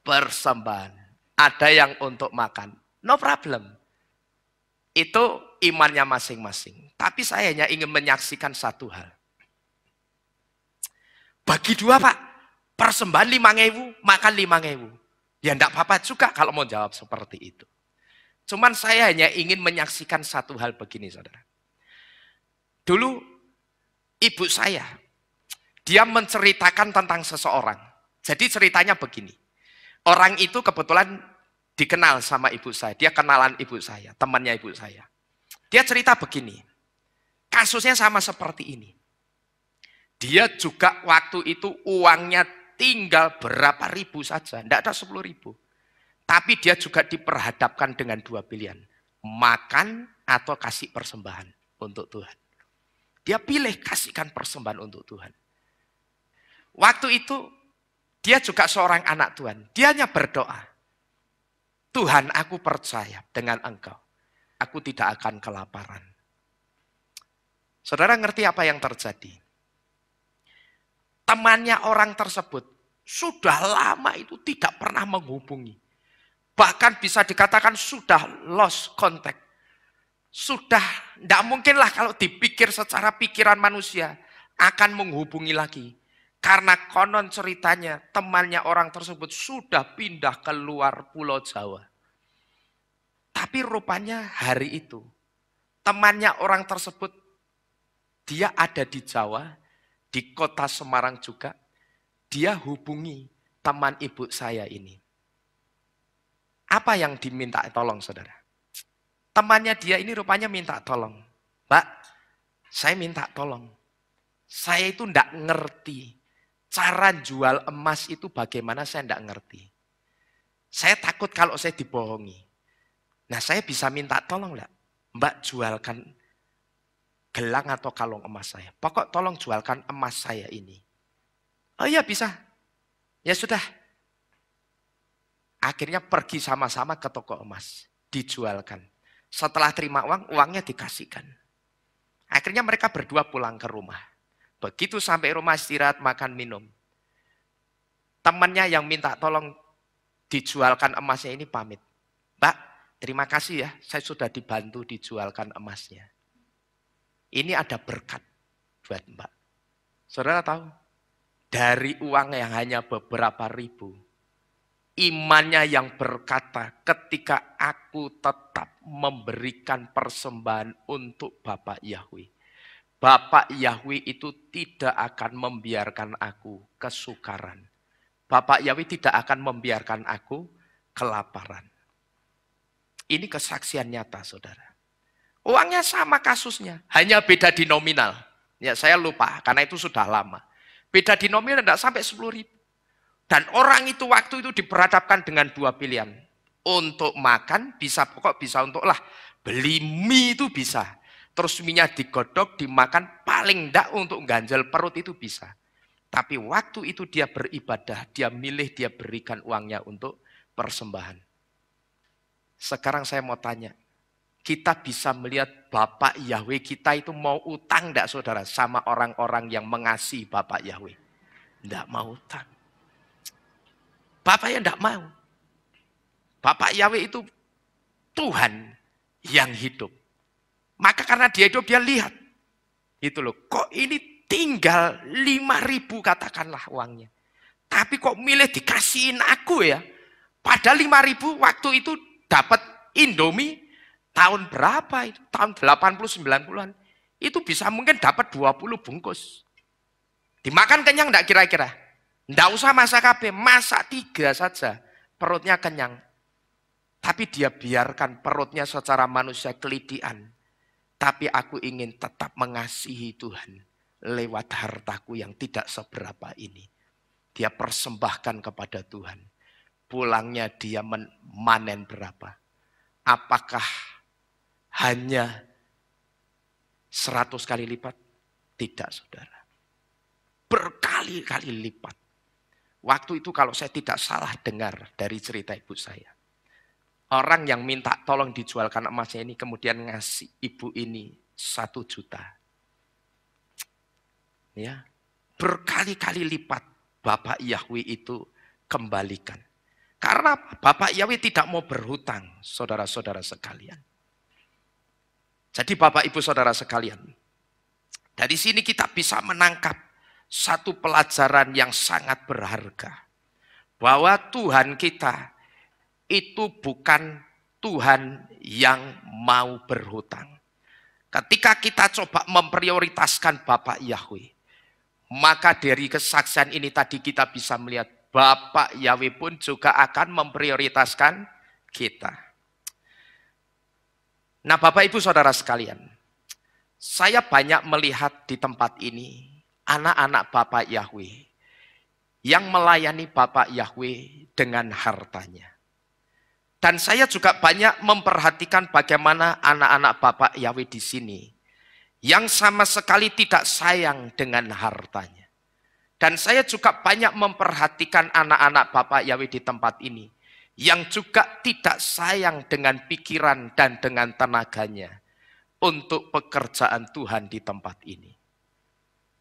Persembahan. Ada yang untuk makan. No problem. Itu imannya masing-masing. Tapi saya hanya ingin menyaksikan satu hal. Bagi dua, Pak. Persembahan 5.000, makan 5.000. Ya enggak apa-apa juga kalau mau jawab seperti itu. Cuman saya hanya ingin menyaksikan satu hal begini, saudara. Dulu ibu saya, dia menceritakan tentang seseorang. Jadi ceritanya begini. Orang itu kebetulan dikenal sama ibu saya. Dia kenalan ibu saya, temannya ibu saya. Dia cerita begini. Kasusnya sama seperti ini. Dia juga waktu itu uangnya tinggal berapa ribu saja. Tidak ada 10.000. Tapi dia juga diperhadapkan dengan dua pilihan. Makan atau kasih persembahan untuk Tuhan. Dia pilih kasihkan persembahan untuk Tuhan. Waktu itu dia juga seorang anak Tuhan. Dia hanya berdoa. Tuhan, aku percaya dengan Engkau. Aku tidak akan kelaparan. Saudara ngerti apa yang terjadi? Temannya orang tersebut sudah lama itu tidak pernah menghubungi. Bahkan bisa dikatakan sudah lost contact. Sudah tidak mungkinlah kalau dipikir secara pikiran manusia akan menghubungi lagi. Karena konon ceritanya temannya orang tersebut sudah pindah keluar Pulau Jawa. Tapi rupanya hari itu temannya orang tersebut dia ada di Jawa, di kota Semarang juga. Dia hubungi teman ibu saya ini. Apa yang diminta tolong, saudara? Temannya dia ini rupanya minta tolong. Mbak, saya minta tolong. Saya itu enggak ngerti. Cara jual emas itu bagaimana saya enggak ngerti. Saya takut kalau saya dibohongi. Nah saya bisa minta tolong enggak? Mbak jualkan gelang atau kalung emas saya. Pokok tolong jualkan emas saya ini. Oh iya bisa. Ya sudah. Akhirnya pergi sama-sama ke toko emas. Dijualkan. Setelah terima uang, uangnya dikasihkan. Akhirnya mereka berdua pulang ke rumah. Begitu sampai rumah istirahat, makan, minum. Temannya yang minta tolong dijualkan emasnya ini pamit. Mbak, terima kasih ya, saya sudah dibantu dijualkan emasnya. Ini ada berkat buat Mbak. Saudara tahu, dari uang yang hanya beberapa ribu, imannya yang berkata, ketika aku tetap memberikan persembahan untuk Bapak Yahweh. Bapak Yahweh itu tidak akan membiarkan aku kesukaran. Bapak Yahweh tidak akan membiarkan aku kelaparan. Ini kesaksian nyata, saudara. Uangnya sama kasusnya, hanya beda di nominal. Ya saya lupa, karena itu sudah lama. Beda di nominal tidak sampai 10.000. Dan orang itu waktu itu diperhadapkan dengan dua pilihan. Untuk makan bisa, pokok bisa untuk beli mie itu bisa. Terus mie-nya digodok, dimakan, paling enggak untuk ganjal perut itu bisa. Tapi waktu itu dia beribadah, dia milih, dia berikan uangnya untuk persembahan. Sekarang saya mau tanya, kita bisa melihat Bapak Yahweh kita itu mau utang enggak saudara sama orang-orang yang mengasihi Bapak Yahweh? Enggak mau utang. Bapaknya enggak mau. Bapak Yahweh itu Tuhan yang hidup. Maka karena dia hidup, dia lihat. Itu loh, kok ini tinggal 5.000 katakanlah uangnya. Tapi kok milih dikasihin aku ya. Padahal 5.000 waktu itu dapat Indomie tahun berapa itu? Tahun 80-90-an. Itu bisa mungkin dapat 20 bungkus. Dimakan kenyang enggak kira-kira? Enggak usah masak KB, masak 3 saja. Perutnya kenyang. Tapi dia biarkan perutnya secara manusia kelidian. Tapi aku ingin tetap mengasihi Tuhan lewat hartaku yang tidak seberapa ini. Dia persembahkan kepada Tuhan. Pulangnya dia memanen berapa? Apakah hanya 100 kali lipat? Tidak, saudara. Berkali-kali lipat. Waktu itu kalau saya tidak salah dengar dari cerita ibu saya. Orang yang minta tolong dijualkan emasnya ini kemudian ngasih ibu ini 1 juta. Ya, berkali-kali lipat Bapak Yahweh itu kembalikan. Karena Bapak Yahweh tidak mau berhutang, saudara-saudara sekalian. Jadi Bapak Ibu Saudara sekalian, dari sini kita bisa menangkap satu pelajaran yang sangat berharga. Bahwa Tuhan kita itu bukan Tuhan yang mau berhutang. Ketika kita coba memprioritaskan Bapak Yahweh, maka dari kesaksian ini tadi kita bisa melihat Bapak Yahweh pun juga akan memprioritaskan kita. Nah Bapak Ibu Saudara sekalian, saya banyak melihat di tempat ini anak-anak Bapak Yahweh yang melayani Bapak Yahweh dengan hartanya. Dan saya juga banyak memperhatikan bagaimana anak-anak Bapak Yahweh di sini yang sama sekali tidak sayang dengan hartanya. Dan saya juga banyak memperhatikan anak-anak Bapak Yahweh di tempat ini yang juga tidak sayang dengan pikiran dan dengan tenaganya untuk pekerjaan Tuhan di tempat ini.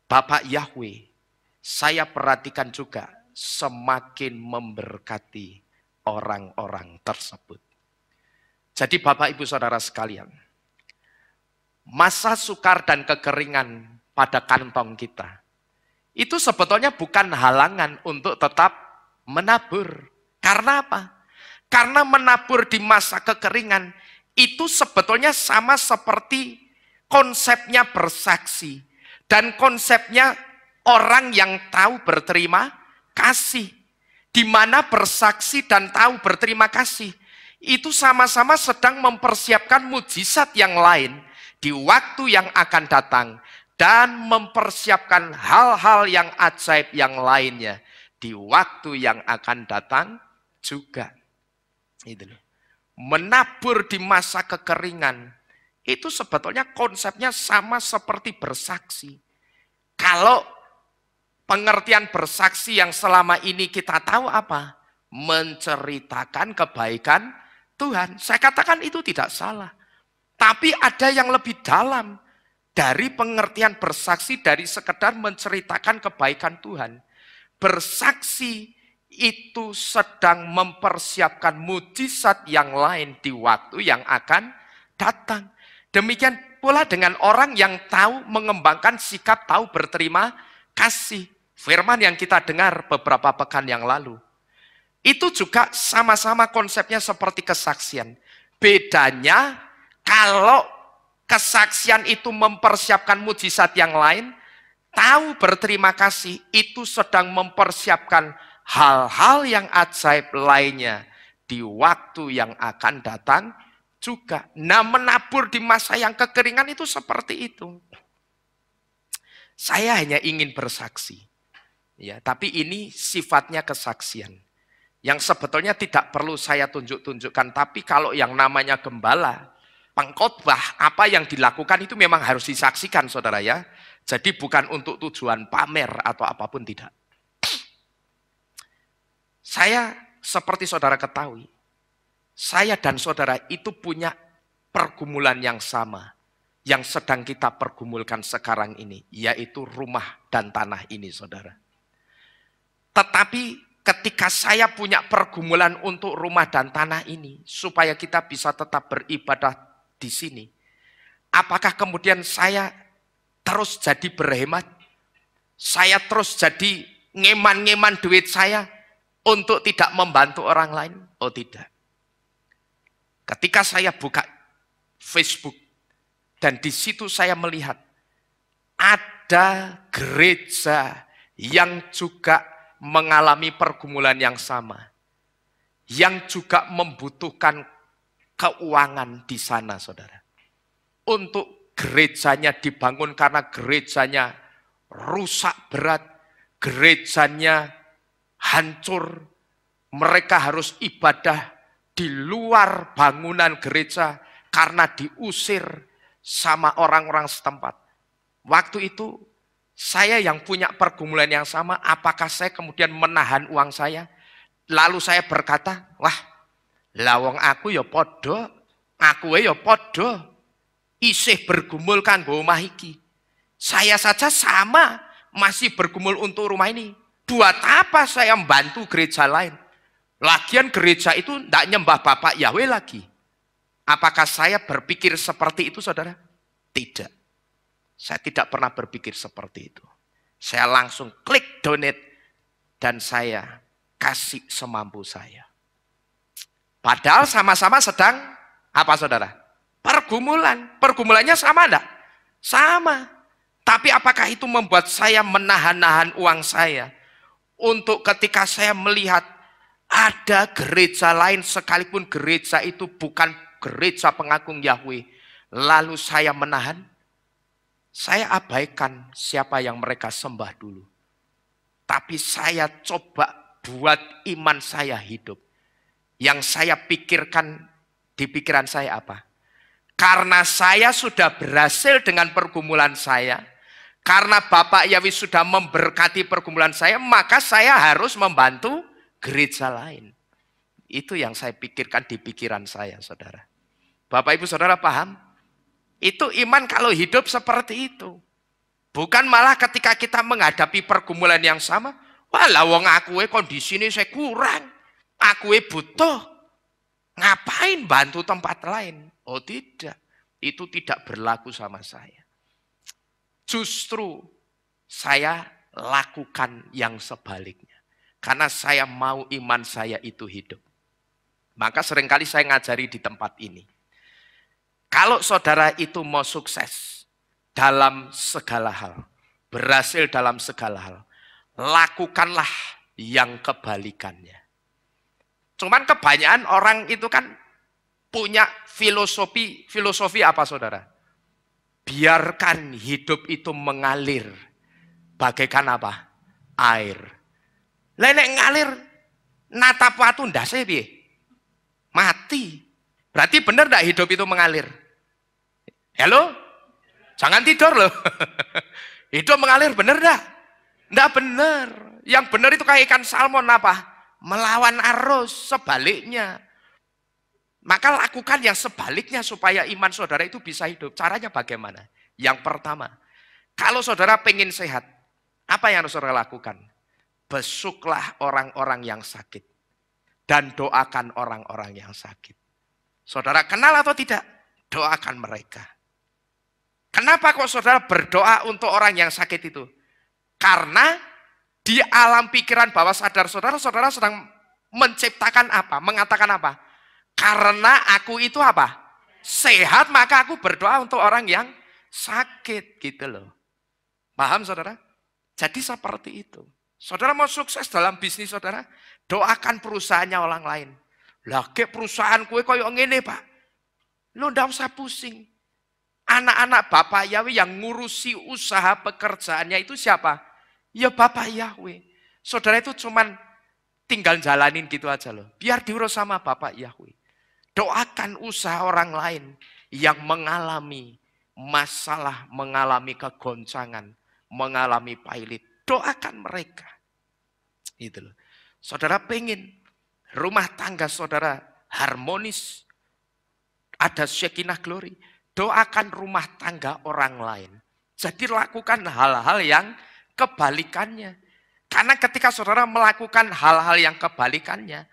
Bapak Yahweh, saya perhatikan juga semakin memberkati orang-orang tersebut. Jadi Bapak Ibu Saudara sekalian, masa sukar dan kekeringan pada kantong kita, itu sebetulnya bukan halangan untuk tetap menabur. Karena apa? Karena menabur di masa kekeringan, itu sebetulnya sama seperti konsepnya bersaksi. Dan konsepnya orang yang tahu berterima kasih. Di mana bersaksi dan tahu berterima kasih, itu sama-sama sedang mempersiapkan mujizat yang lain di waktu yang akan datang dan mempersiapkan hal-hal yang ajaib yang lainnya di waktu yang akan datang juga. Itu loh. Menabur di masa kekeringan itu sebetulnya konsepnya sama seperti bersaksi. Kalau pengertian bersaksi yang selama ini kita tahu apa? Menceritakan kebaikan Tuhan. Saya katakan itu tidak salah. Tapi ada yang lebih dalam dari pengertian bersaksi dari sekedar menceritakan kebaikan Tuhan. Bersaksi itu sedang mempersiapkan mujizat yang lain di waktu yang akan datang. Demikian pula dengan orang yang tahu mengembangkan sikap tahu berterima kasih. Firman yang kita dengar beberapa pekan yang lalu. Itu juga sama-sama konsepnya seperti kesaksian. Bedanya kalau kesaksian itu mempersiapkan mujizat yang lain, tahu berterima kasih itu sedang mempersiapkan hal-hal yang ajaib lainnya di waktu yang akan datang juga. Nah, menabur di masa yang kekeringan itu seperti itu. Saya hanya ingin bersaksi. Ya, tapi ini sifatnya kesaksian. Yang sebetulnya tidak perlu saya tunjuk-tunjukkan. Tapi kalau yang namanya gembala, pengkhotbah, apa yang dilakukan itu memang harus disaksikan, saudara ya. Jadi bukan untuk tujuan pamer atau apapun, tidak. Saya seperti saudara ketahui, saya dan saudara itu punya pergumulan yang sama. Yang sedang kita pergumulkan sekarang ini, yaitu rumah dan tanah ini, saudara. Tetapi ketika saya punya pergumulan untuk rumah dan tanah ini, supaya kita bisa tetap beribadah di sini, apakah kemudian saya terus jadi berhemat? Saya terus jadi ngeman-ngeman duit saya untuk tidak membantu orang lain? Oh tidak. Ketika saya buka Facebook, dan di situ saya melihat ada gereja yang juga mengalami pergumulan yang sama. yang juga membutuhkan keuangan di sana, saudara. Untuk gerejanya dibangun karena gerejanya rusak berat, gerejanya hancur, mereka harus ibadah di luar bangunan gereja karena diusir sama orang-orang setempat. Waktu itu saya yang punya pergumulan yang sama, apakah saya kemudian menahan uang saya? Lalu saya berkata, wah, lawang aku ya podo, aku ya podo, isih bergumul kanggo omah iki. Saya saja sama masih bergumul untuk rumah ini. Buat apa saya membantu gereja lain? Lagian gereja itu tidak nyembah Bapak Yahweh lagi. Apakah saya berpikir seperti itu, saudara? Tidak. Saya tidak pernah berpikir seperti itu. Saya langsung klik donate dan saya kasih semampu saya. Padahal sama-sama sedang apa, saudara? Pergumulan. Pergumulannya sama enggak? Sama. Tapi apakah itu membuat saya menahan-nahan uang saya? Untuk ketika saya melihat ada gereja lain sekalipun gereja itu bukan gereja pengagung Yahweh, lalu saya menahan, saya abaikan siapa yang mereka sembah dulu. Tapi saya coba buat iman saya hidup. Yang saya pikirkan di pikiran saya apa? Karena saya sudah berhasil dengan pergumulan saya, karena Bapak Yahweh sudah memberkati pergumulan saya, maka saya harus membantu gereja lain. Itu yang saya pikirkan di pikiran saya, saudara. Bapak Ibu Saudara paham? Itu iman kalau hidup seperti itu. Bukan malah ketika kita menghadapi pergumulan yang sama, walah wong aku kondisi ini saya kurang, aku butuh, ngapain bantu tempat lain? Oh tidak, itu tidak berlaku sama saya. Justru saya lakukan yang sebaliknya. Karena saya mau iman saya itu hidup. Maka seringkali saya ngajari di tempat ini. Kalau saudara itu mau sukses dalam segala hal, berhasil dalam segala hal, lakukanlah yang kebalikannya. Cuman kebanyakan orang itu kan punya filosofi apa, saudara? Biarkan hidup itu mengalir bagaikan apa? Air. Lenek ngalir, natap watu ndase piye? Mati. Berarti benar enggak hidup itu mengalir? Halo? Jangan tidur loh. Hidup mengalir benar enggak? Enggak benar. Yang benar itu kayak ikan salmon apa? Melawan arus, sebaliknya. Maka lakukan yang sebaliknya supaya iman saudara itu bisa hidup. Caranya bagaimana? Yang pertama, kalau saudara pengen sehat, apa yang harus saudara lakukan? Besuklah orang-orang yang sakit dan doakan orang-orang yang sakit. Saudara kenal atau tidak? Doakan mereka. Kenapa kok saudara berdoa untuk orang yang sakit itu? Karena di alam pikiran bawah sadar saudara sedang menciptakan apa? Mengatakan apa? Karena aku itu apa? Sehat, maka aku berdoa untuk orang yang sakit, gitu loh. Paham saudara? Jadi seperti itu. Saudara mau sukses dalam bisnis saudara, doakan perusahaannya orang lain. Lagi perusahaan kue koyo ngene Pak. Lu ndak usah pusing. Anak-anak Bapak Yahweh yang ngurusi usaha pekerjaannya itu siapa? Ya Bapak Yahweh. Saudara itu cuman tinggal jalanin gitu aja loh. Biar diurus sama Bapak Yahweh. Doakan usaha orang lain yang mengalami masalah, mengalami kegoncangan, mengalami pailit. Doakan mereka. Itu loh. Saudara pengen rumah tangga saudara harmonis, ada Shekinah glory, doakan rumah tangga orang lain. Jadi lakukan hal-hal yang kebalikannya. Karena ketika saudara melakukan hal-hal yang kebalikannya,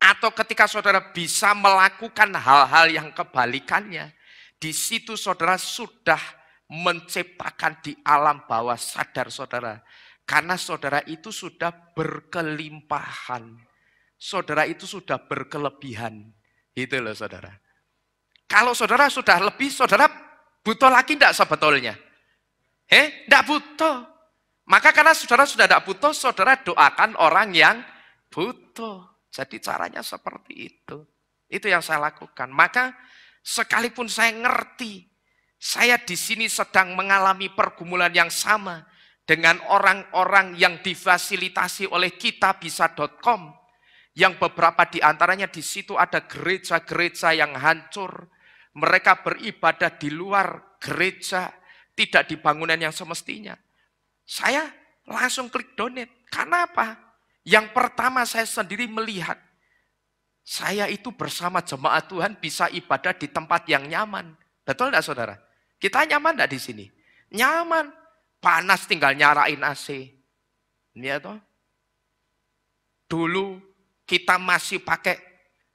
atau ketika saudara bisa melakukan hal-hal yang kebalikannya, di situ saudara sudah menciptakan di alam bawah sadar saudara. Karena saudara itu sudah berkelimpahan. Saudara itu sudah berkelebihan. Itu loh saudara. Kalau saudara sudah lebih, saudara butuh lagi enggak sebetulnya? Enggak butuh. Maka karena saudara sudah enggak butuh, saudara doakan orang yang butuh. Jadi caranya seperti itu. Itu yang saya lakukan. Maka sekalipun saya ngerti, saya di sini sedang mengalami pergumulan yang sama dengan orang-orang yang difasilitasi oleh kitabisa.com, yang beberapa di antaranya di situ ada gereja-gereja yang hancur. Mereka beribadah di luar gereja, tidak di bangunan yang semestinya. Saya langsung klik donate. Karena apa? Yang pertama saya sendiri melihat, saya itu bersama jemaat Tuhan bisa ibadah di tempat yang nyaman. Betul enggak saudara? Kita nyaman enggak di sini? Nyaman. Panas tinggal nyarain AC. Ini ya toh. Dulu kita masih pakai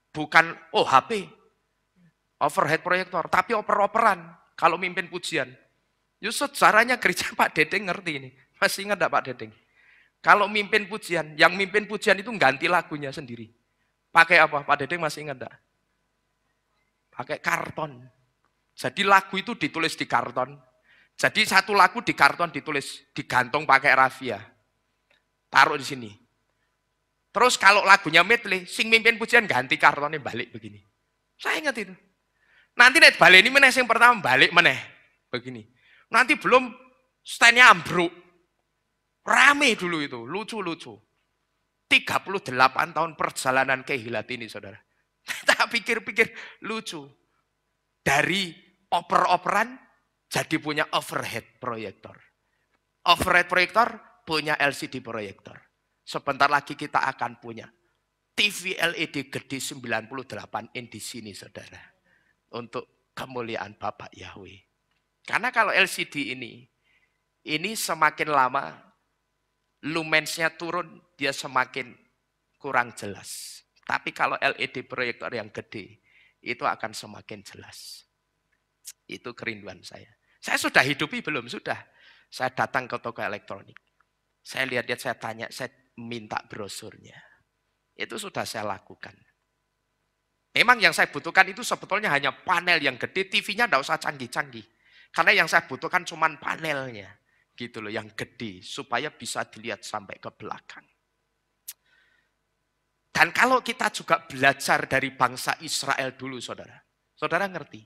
bukan HP, overhead proyektor, tapi oper-operan kalau mimpin pujian. Yusuf sejarahnya gereja Pak Dedeng ngerti ini. Masih ingat enggak Pak Dedeng? Kalau mimpin pujian, yang mimpin pujian itu ganti lagunya sendiri. Pakai apa? Pak Dedeng masih ingat enggak? Pakai karton. Jadi lagu itu ditulis di karton. Jadi satu lagu di karton ditulis, digantung pakai rafia. Taruh di sini. Terus kalau lagunya medley, sing mimpin pujian ganti kartonnya balik begini. Saya ingat itu. Nanti net balik ini meneh, yang pertama balik meneh. Begini. Nanti belum stand-nya ambruk. Rame dulu itu, lucu-lucu. 38 tahun perjalanan kehilat ini, saudara. Tak pikir-pikir lucu. Dari oper-operan jadi punya overhead proyektor. Overhead proyektor punya LCD proyektor. Sebentar lagi kita akan punya TV LED gede 98 in di sini, saudara. Untuk kemuliaan Bapak Yahweh. Karena kalau LCD ini semakin lama lumensnya turun, dia semakin kurang jelas. Tapi kalau LED proyektor yang gede, itu akan semakin jelas. Itu kerinduan saya. Saya sudah hidupi belum? Sudah. Saya datang ke toko elektronik. Saya lihat-lihat, saya tanya, saya minta brosurnya. Itu sudah saya lakukan. Memang yang saya butuhkan itu sebetulnya hanya panel yang gede, TV-nya tidak usah canggih-canggih. Karena yang saya butuhkan cuma panelnya. Gitu loh, yang gede, supaya bisa dilihat sampai ke belakang. Dan kalau kita juga belajar dari bangsa Israel dulu, saudara. Saudara ngerti?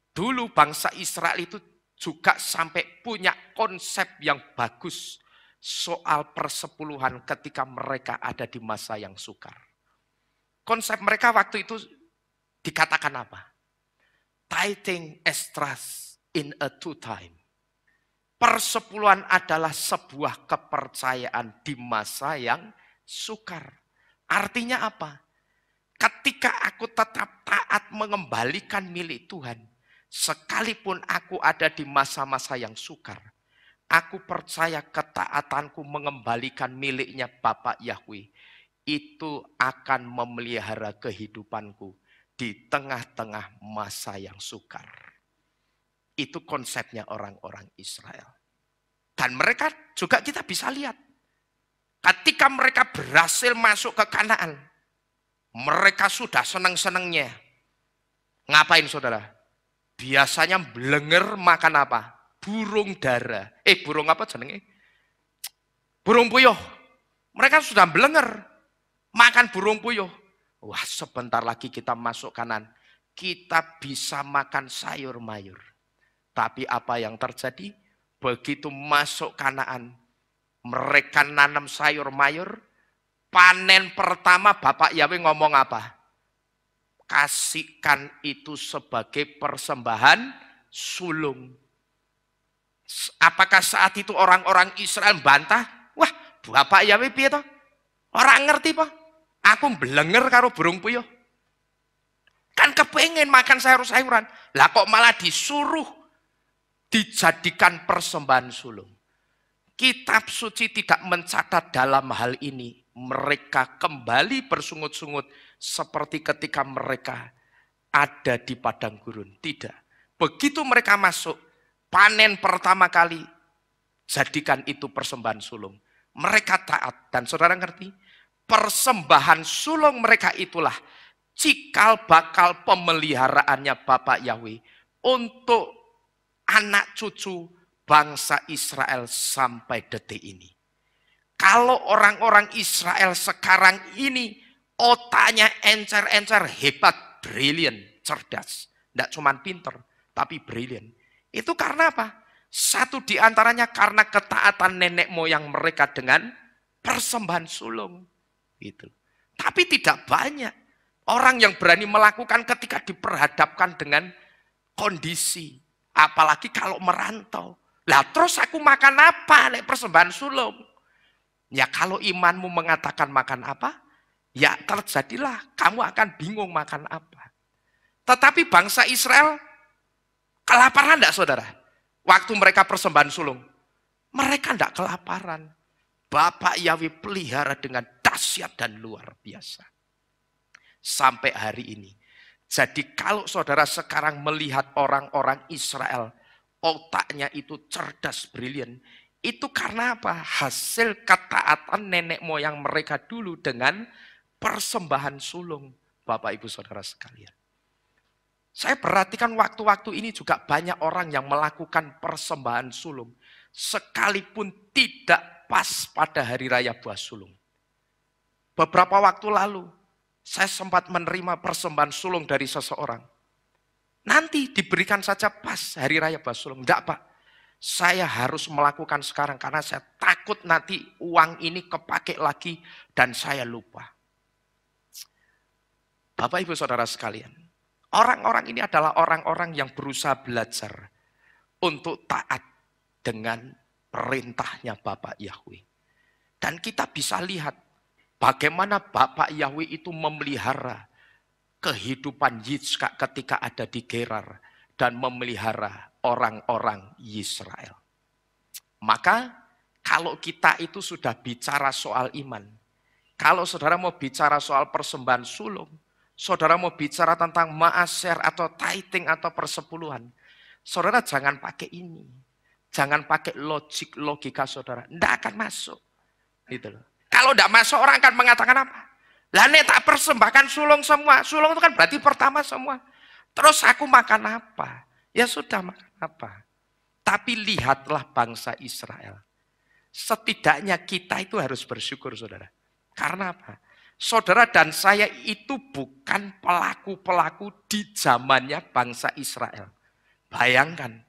Dulu bangsa Israel itu juga sampai punya konsep yang bagus soal persepuluhan ketika mereka ada di masa yang sukar. Konsep mereka waktu itu dikatakan apa? Tithing extras in a two time. Persepuluhan adalah sebuah kepercayaan di masa yang sukar. Artinya apa? Ketika aku tetap taat mengembalikan milik Tuhan, sekalipun aku ada di masa-masa yang sukar, aku percaya ketaatanku mengembalikan miliknya Bapak Yahweh, itu akan memelihara kehidupanku di tengah-tengah masa yang sukar. Itu konsepnya orang-orang Israel. Dan mereka juga kita bisa lihat. Ketika mereka berhasil masuk ke Kanaan, mereka sudah senang-senangnya. Ngapain saudara? Biasanya belenger makan apa? Burung dara. Burung apa jenenge? Burung puyuh. Mereka sudah belenger makan burung puyuh. Wah, sebentar lagi kita masuk Kanaan. Kita bisa makan sayur mayur. Tapi apa yang terjadi? Begitu masuk Kanaan, mereka nanam sayur mayur, panen pertama Bapak Yahweh ngomong apa? Kasihkan itu sebagai persembahan sulung. Apakah saat itu orang-orang Israel bantah? Wah, Bapak Yahweh piye toh? Orang ngerti po? Aku belenger karo burung puyuh. Kan kepengen makan sayur-sayuran. Lah kok malah disuruh dijadikan persembahan sulung. Kitab suci tidak mencatat dalam hal ini. Mereka kembali bersungut-sungut seperti ketika mereka ada di padang gurun. Tidak. Begitu mereka masuk, panen pertama kali, jadikan itu persembahan sulung. Mereka taat. Dan saudara ngerti? Persembahan sulung mereka itulah cikal bakal pemeliharaannya Bapak Yahweh untuk anak cucu bangsa Israel sampai detik ini. Kalau orang-orang Israel sekarang ini Otaknya encer-encer, hebat, brilliant, cerdas. Tidak cuma pinter, tapi brilliant. Itu karena apa? Satu di antaranya karena ketaatan nenek moyang mereka dengan persembahan sulung. Gitu. Tapi tidak banyak orang yang berani melakukan ketika diperhadapkan dengan kondisi. Apalagi kalau merantau. Lah terus aku makan apa nek persembahan sulung? Ya kalau imanmu mengatakan makan apa, ya terjadilah kamu akan bingung makan apa. Tetapi bangsa Israel kelaparan enggak saudara? Waktu mereka persembahan sulung. Mereka enggak kelaparan. Bapak Yahweh pelihara dengan dahsyat dan luar biasa. Sampai hari ini. Jadi kalau saudara sekarang melihat orang-orang Israel, otaknya itu cerdas, brilian. Itu karena apa? Hasil ketaatan nenek moyang mereka dulu dengan persembahan sulung. Bapak Ibu Saudara sekalian. Saya perhatikan waktu-waktu ini juga banyak orang yang melakukan persembahan sulung. Sekalipun tidak pas pada hari raya buah sulung. Beberapa waktu lalu, saya sempat menerima persembahan sulung dari seseorang. Nanti diberikan saja pas hari raya buah sulung. Enggak Pak, saya harus melakukan sekarang karena saya takut nanti uang ini kepake lagi dan saya lupa. Bapak Ibu Saudara sekalian, orang-orang ini adalah orang-orang yang berusaha belajar untuk taat dengan perintahnya Bapak Yahweh. Dan kita bisa lihat bagaimana Bapak Yahweh itu memelihara kehidupan Yitzhak ketika ada di Gerar dan memelihara orang-orang Israel. Maka kalau kita itu sudah bicara soal iman, kalau saudara mau bicara soal persembahan sulung, saudara mau bicara tentang maaser atau tithing atau persepuluhan, saudara jangan pakai ini. Jangan pakai logika saudara. Tidak akan masuk. Gitu loh. Kalau tidak masuk orang akan mengatakan apa? Lah nek tak persembahkan sulung semua. Sulung itu kan berarti pertama semua. Terus aku makan apa? Ya sudah makan apa? Tapi lihatlah bangsa Israel. Setidaknya kita itu harus bersyukur saudara. Karena apa? Saudara dan saya itu bukan pelaku-pelaku di zamannya bangsa Israel. Bayangkan.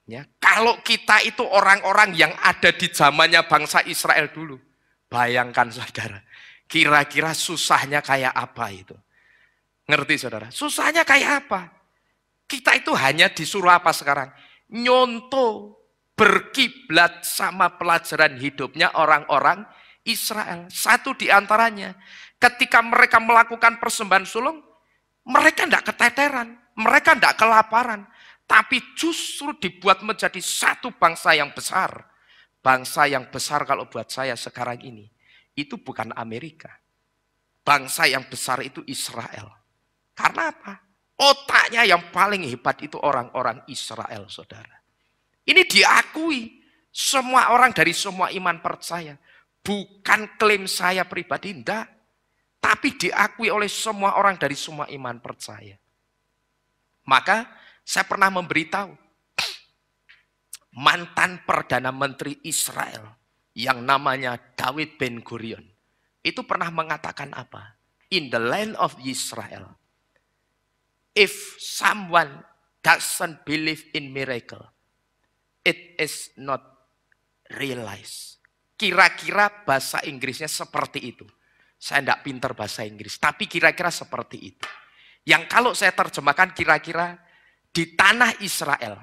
Ya, kalau kita itu orang-orang yang ada di zamannya bangsa Israel dulu. Bayangkan saudara. Kira-kira susahnya kayak apa itu? Ngerti saudara? Susahnya kayak apa? Kita itu hanya disuruh apa sekarang? Nyontoh, berkiblat sama pelajaran hidupnya orang-orang Israel. Satu di antaranya, ketika mereka melakukan persembahan sulung, mereka tidak keteteran, mereka tidak kelaparan, tapi justru dibuat menjadi satu bangsa yang besar. Bangsa yang besar kalau buat saya sekarang ini, itu bukan Amerika. Bangsa yang besar itu Israel. Karena apa? Otaknya yang paling hebat itu orang-orang Israel, saudara. Ini diakui semua orang dari semua iman percaya. Bukan klaim saya pribadi, enggak. Tapi diakui oleh semua orang dari semua iman percaya. Maka saya pernah memberitahu mantan Perdana Menteri Israel yang namanya David Ben Gurion. Itu pernah mengatakan apa? In the land of Israel, if someone doesn't believe in miracle, it is not realized. Kira-kira bahasa Inggrisnya seperti itu. Saya tidak pintar bahasa Inggris, tapi kira-kira seperti itu. Yang kalau saya terjemahkan kira-kira di tanah Israel,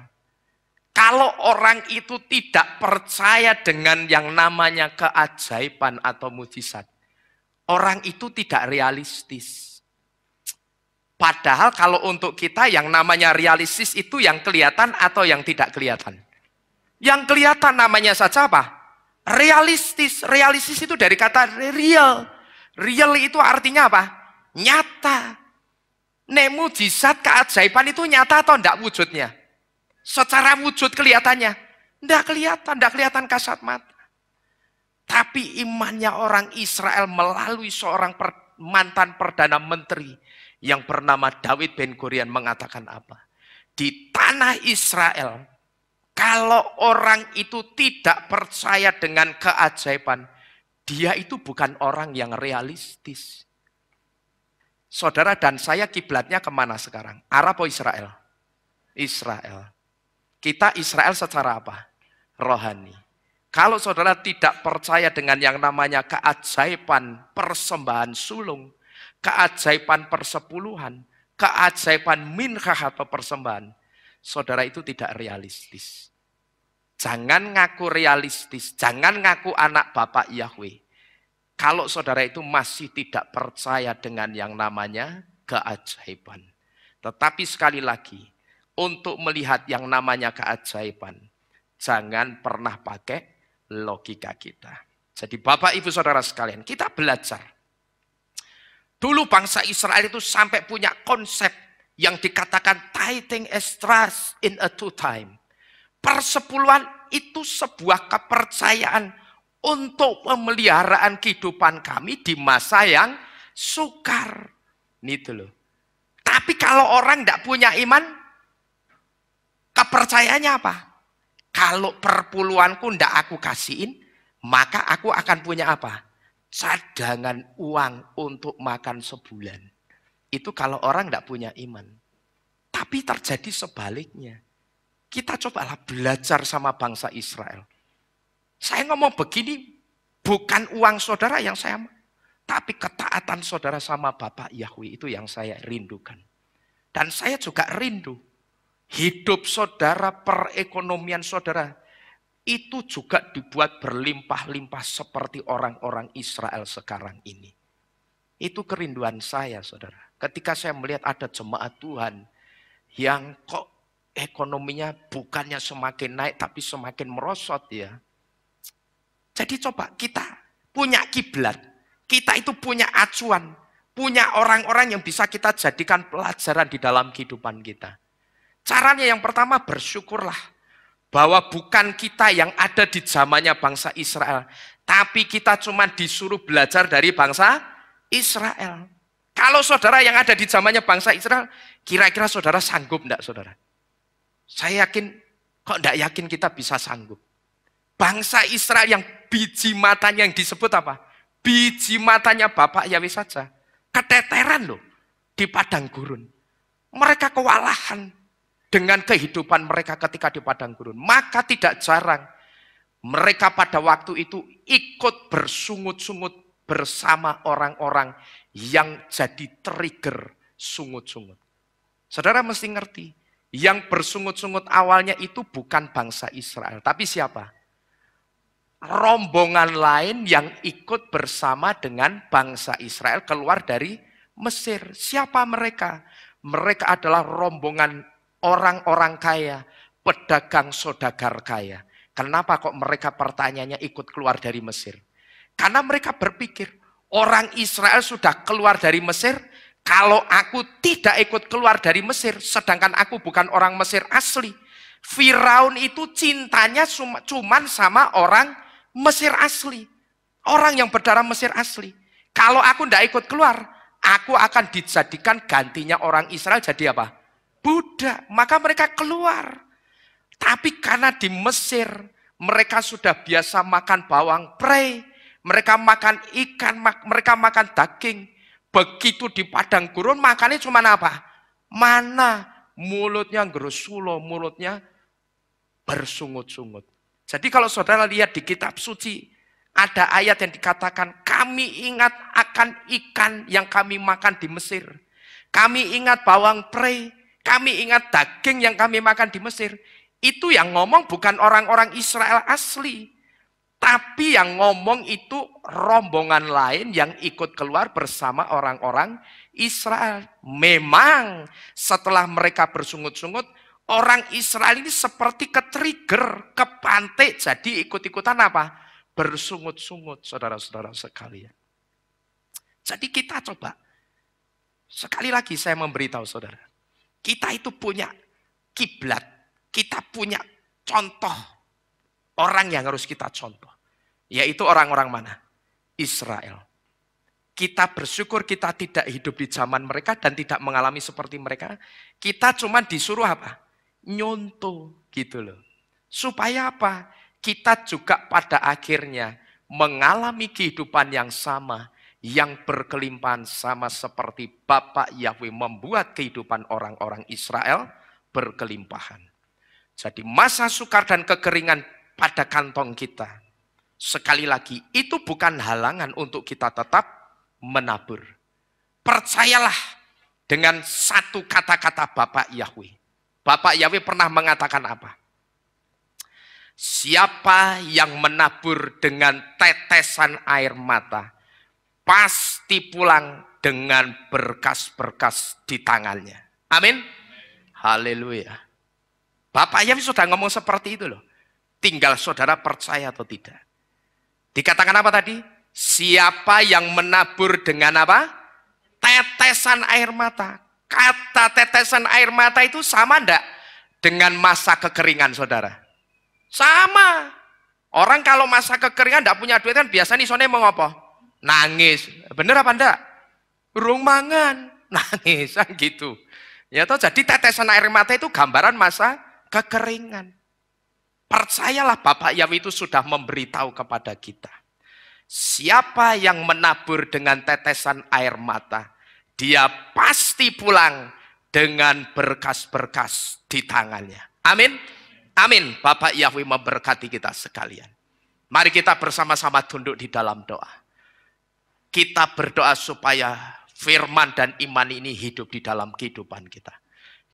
kalau orang itu tidak percaya dengan yang namanya keajaiban atau mujizat, orang itu tidak realistis. Padahal kalau untuk kita yang namanya realistis itu yang kelihatan atau yang tidak kelihatan? Yang kelihatan namanya saja apa? Realistis. Realistis itu dari kata real. Real itu artinya apa? Nyata. Mujizat keajaiban itu nyata atau enggak wujudnya? Secara wujud kelihatannya? Enggak kelihatan kasat mata. Tapi imannya orang Israel melalui seorang mantan Perdana Menteri yang bernama David Ben Gurion mengatakan apa? Di tanah Israel, kalau orang itu tidak percaya dengan keajaiban, dia itu bukan orang yang realistis. Saudara dan saya kiblatnya kemana sekarang? Arab atau Israel? Israel. Kita Israel secara apa? Rohani. Kalau saudara tidak percaya dengan yang namanya keajaiban persembahan sulung, keajaiban persepuluhan, keajaiban minhah atau persembahan, saudara itu tidak realistis. Jangan ngaku realistis, jangan ngaku anak Bapak Yahweh. Kalau saudara itu masih tidak percaya dengan yang namanya keajaiban. Tetapi sekali lagi, untuk melihat yang namanya keajaiban, jangan pernah pakai logika kita. Jadi Bapak Ibu Saudara sekalian, kita belajar. Dulu bangsa Israel itu sampai punya konsep yang dikatakan tithing as trust in a due time. Persepuluhan itu sebuah kepercayaan untuk pemeliharaan kehidupan kami di masa yang sukar. Itu loh. Tapi kalau orang tidak punya iman, kepercayaannya apa? Kalau perpuluhanku tidak aku kasihin, maka aku akan punya apa? Cadangan uang untuk makan sebulan. Itu kalau orang tidak punya iman. Tapi terjadi sebaliknya. Kita cobalah belajar sama bangsa Israel. Saya ngomong begini, bukan uang saudara yang saya mau. Tapi ketaatan saudara sama Bapak Yahweh itu yang saya rindukan. Dan saya juga rindu. Hidup saudara, perekonomian saudara, itu juga dibuat berlimpah-limpah seperti orang-orang Israel sekarang ini. Itu kerinduan saya, saudara. Ketika saya melihat ada jemaat Tuhan yang kok ekonominya bukannya semakin naik, tapi semakin merosot ya. Jadi coba kita punya kiblat, kita itu punya acuan, punya orang-orang yang bisa kita jadikan pelajaran di dalam kehidupan kita. Caranya yang pertama bersyukurlah bahwa bukan kita yang ada di zamannya bangsa Israel, tapi kita cuma disuruh belajar dari bangsa Israel. Kalau saudara yang ada di zamannya bangsa Israel, kira-kira saudara sanggup enggak saudara? Saya yakin, kok enggak yakin kita bisa sanggup. Bangsa Israel yang biji matanya yang disebut apa? Biji matanya Bapak Yahweh saja. Keteteran loh di padang gurun. Mereka kewalahan dengan kehidupan mereka ketika di padang gurun. Maka tidak jarang mereka pada waktu itu ikut bersungut-sungut bersama orang-orang yang jadi trigger sungut-sungut. Saudara mesti ngerti, yang bersungut-sungut awalnya itu bukan bangsa Israel, tapi siapa? Rombongan lain yang ikut bersama dengan bangsa Israel keluar dari Mesir. Siapa mereka? Mereka adalah rombongan orang-orang kaya, pedagang saudagar kaya. Kenapa kok mereka pertanyaannya ikut keluar dari Mesir? Karena mereka berpikir, orang Israel sudah keluar dari Mesir, kalau aku tidak ikut keluar dari Mesir, sedangkan aku bukan orang Mesir asli. Firaun itu cintanya cuman sama orang Mesir asli. Orang yang berdarah Mesir asli. Kalau aku tidak ikut keluar, aku akan dijadikan gantinya orang Israel jadi apa? Budak, maka mereka keluar. Tapi karena di Mesir mereka sudah biasa makan bawang prei, mereka makan ikan, mereka makan daging. Begitu di padang gurun makannya cuma apa? Mana? Mulutnya gerusulo, mulutnya bersungut-sungut. Jadi kalau saudara lihat di kitab suci, ada ayat yang dikatakan, kami ingat akan ikan yang kami makan di Mesir. Kami ingat bawang prei, kami ingat daging yang kami makan di Mesir. Itu yang ngomong bukan orang-orang Israel asli. Tapi yang ngomong itu rombongan lain yang ikut keluar bersama orang-orang Israel. Memang setelah mereka bersungut-sungut, orang Israel ini seperti ke-trigger, kepantik, jadi ikut-ikutan apa? Bersungut-sungut, saudara-saudara sekalian. Jadi kita coba, sekali lagi saya memberitahu saudara, kita itu punya kiblat, kita punya contoh orang yang harus kita contoh. Yaitu orang-orang mana? Israel. Kita bersyukur kita tidak hidup di zaman mereka dan tidak mengalami seperti mereka. Kita cuma disuruh apa? Nyontoh gitu loh. Supaya apa? Kita juga pada akhirnya mengalami kehidupan yang sama. yang berkelimpahan sama seperti Bapa Yahweh membuat kehidupan orang-orang Israel berkelimpahan. Jadi masa sukar dan kekeringan pada kantong kita, sekali lagi, itu bukan halangan untuk kita tetap menabur. Percayalah dengan satu kata-kata Bapak Yahweh. Bapak Yahweh pernah mengatakan apa? Siapa yang menabur dengan tetesan air mata, pasti pulang dengan berkas-berkas di tangannya. Amin. Haleluya. Bapak Yahweh sudah ngomong seperti itu loh. Tinggal saudara percaya atau tidak. Dikatakan apa tadi? Siapa yang menabur dengan apa? Tetesan air mata. Kata tetesan air mata itu sama enggak dengan masa kekeringan, saudara? Sama. Orang kalau masa kekeringan enggak punya duit kan biasanya isone mau apa? Nangis. Bener apa enggak? Urung mangan. Nangis kan gitu. Ya toh, jadi tetesan air mata itu gambaran masa kekeringan. Percayalah Bapak Yahweh itu sudah memberitahu kepada kita. Siapa yang menabur dengan tetesan air mata, dia pasti pulang dengan berkas-berkas di tangannya. Amin. Amin. Bapak Yahweh memberkati kita sekalian. Mari kita bersama-sama tunduk di dalam doa. Kita berdoa supaya firman dan iman ini hidup di dalam kehidupan kita.